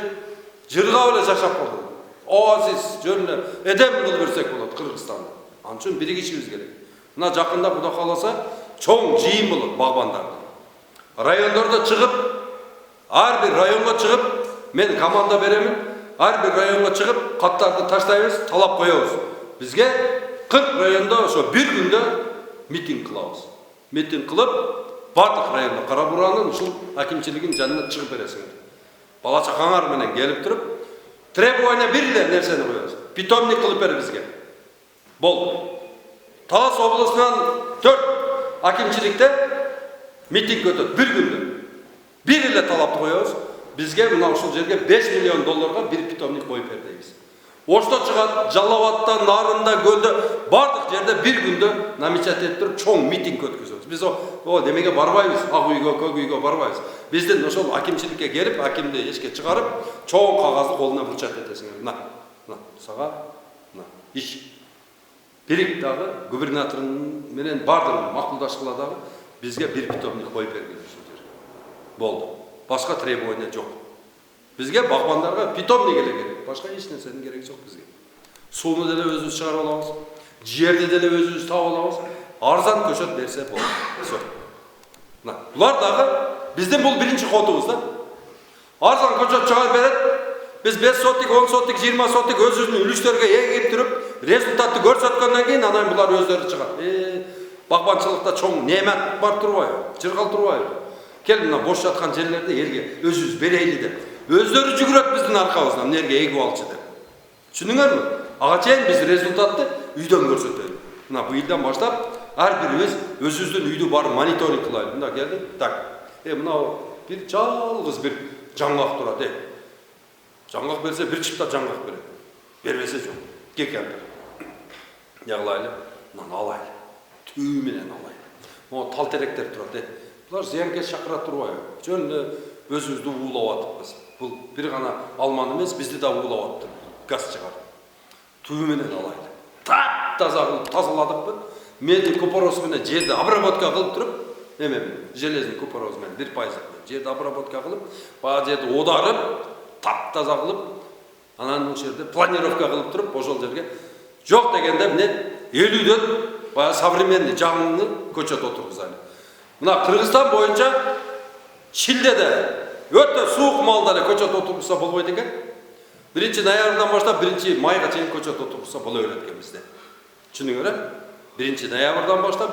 жыргап эле жашап калдык. Оазис жөнүнө эдем кылып берсек болот Кыргызстанда. Анын үчүн биригишибиз керек. Мына жакында Кудай кааласа чоң жыйын болот багбандарда. Райондордо чыгып, ар бир районго чыгып, мен команда беремин. Ар бир районго чыгып, каттарды таштайбыз, талап коебуз. Бизге 40 райондо ошо бир күндө митинг кылабыз. Митинг кылып, бардык районда Кара Буранын ушул акимчилигин жанына чыгып бересиңер. Бала чакаңар менен келип туруп, требование бир эле нерсени коебуз. Питомник кылып бер бизге. Болду. Талас облусунан 4 акимчиликте митинг өтөт бир күндө. Бир эле талапты коебуз. Бизге мына ушул жерге $5 миллион бир питомник коюп бер дейбиз. Ошто чыгат, Жалал-Абадта, Нарында, Көлдө бардык жерде бир күндө намечать этип туруп чоң митинг өткөзөбүз. Биз демеге барбайбыз, ак үйгө, көк үйгө барбайбыз. Биздин ошол акимчиликке келип, акимди эшикке чыгарып, чоң кагазды колуна вручать этесиңер. Мына, сага, мына, иш. Бирик дагы губернаторун менен бардыгын макулдашкыла дагы бизге бир питомник коюп бергиле ушул жерге. Болду. Башка требование жок. Бизге багбандарга питомник эле керек. Башка эч нерсенин кереги жок бизге. Сууну деле өзүбүз чыгарып алабыз. Жерди деле өзүбүз таап алабыз. Арзан көчөт берсе болду. Всё. Мына, булар дагы биздин бул биринчи котубуз да. Арзан көчөт чыгарып берет. Biz 5 sottik, 10 sottik, 20 sottik özünün ülüşlerge egip durup, rezultatı görsetkenden keyin anayın bular özleri çıkar. Bagbançılıkta çoğun nemet var turbayı, çırgal turbayı. Gel buna boş yatkan yerlerde yerge özüz bereyli de. Özleri cügüret bizden arkamızdan, nerge egi alçı de. Düşündüңөр mü? Ağaçayın biz rezultatı üyden görsetelim. Bu ilden başlap, her birimiz özüzdün üydü var monitoring kılaydı. Bunda geldi, tak. Buna bir çalgız bir жаңғақ тұрады. Жаңғақ берсе bir çıpta жаңғақ береді. Бербесе жоқ. Кекемдір. Неғылайлы? Мынаны алайлы. Түйменен алайлы. Тал теректер тұрады. Бұлар зиянкес шақыра тұрбай. Жөнді өзümüzді улап атыппыз. Бұл бір ғана алманы емес, бізді да улап атты. Газ шығарды. Түбіменен алайды. Тап-таза қылып тазаладық біз. Мен купоросымен жерді обработка қылып тұрып, желездің купоросымен 1% жерді обработка қылып, баға жерді одарып, тап-таза қылып, анан жерде планировка қылып тұрып, ошол жерге жоқ дегенде міне 50-ден баягы современный жаңы көчөт отургузайлы. Мына Кыргызстан боюнча Чилдеде өтө суук маалда эле көчөт отургузса болбойт экен. 1-ноябрдан баштап 1-майга чейин көчөт отургузса боло берет экен бизде. Түшүнүңөр? 1-ноябрдан баштап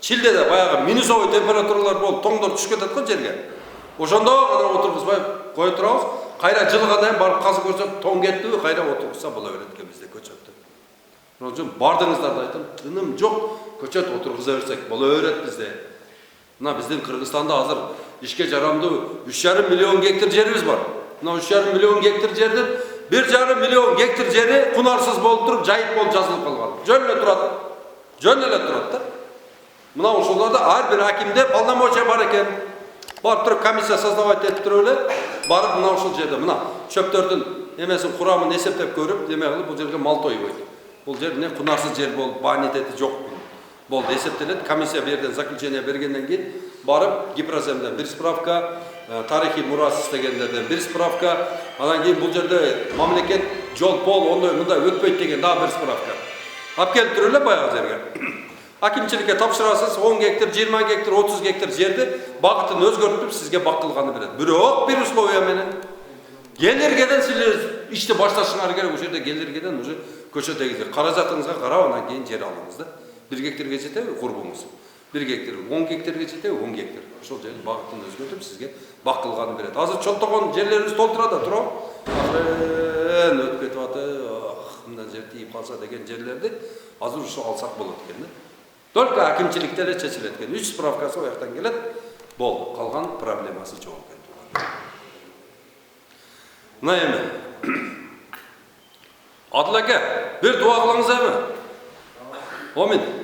Чилдеде баягы минусовой температуралар болуп, тоңдор түшүп кетет го жерге. Ошондо гана отургузбай кое турабыз. Кайра жылгандан барып казып көрсөк, тоң кеттиби, кайра отургузса боло берет экен бизде көчөттү. Ошон үчүн бардыңыздар да айтам, тыным жок, көчөт отургуза берсек боло берет бизде. Мына биздин Кыргызстанда азыр ишке жарамдуу 3,5 миллион гектар жерибиз бар. Мына 3,5 миллион гектар жердин 1,5 миллион гектар жери кунарсыз болуп туруп, жайыт болуп жазылып калган. Жөн эле турат. Жөн эле турат да. Мына ошолордо ар бир акимде полномочия бар экен. Барып туруп комиссия создавать этип туруп эле, барып мына ошол жерде мына чөптөрдүн эмесин курамын эсептеп көрүп, эме кылып бул жерге мал тойбойт. Бул жер эмне кунарсыз жер болуп, банитети жок. Болды эсептелет, комиссия берден заключение бергенден кийин барып Гипроземден бир справка, тарихи мурас дегендерден бир справка, анан кийин бул жерде мамлекет жол пол ондай мындай өтпөйт деген дагы бир справка. Алып келип туруп эле баягы жерге. Акимчиликке тапшырасыз 10 гектар, 20 гектар, 30 гектар жерди багытын өзгөртүп сизге бакылганы берет. Бирок бир условия менен келиргеден силер ишти башташыңар керек. Ошол жерде келиргеден уже көчөдөгү каражатыңызга карап анан кийин жер алыңыз да. 1 гектарга жетеби курбуңуз? 1 гектар, 10 гектарга жетеби 10 гектар. Ошол жерди багытын өзгөртүп сизге бакылганы берет. Азыр чонтогон жерлерибиз толтурат да туруп, өтүп кетип атат. Мындан жер тийип калса деген жерлерди азыр ушу алсак болот экен да. Только акимчиликте эле чечилет экен. 3 справкасы о жактан келет. Болду. Калган проблемасы жок экен. Мына эми. Адыл аке, бир дуа кылыңыз эми. Амин. Haydi.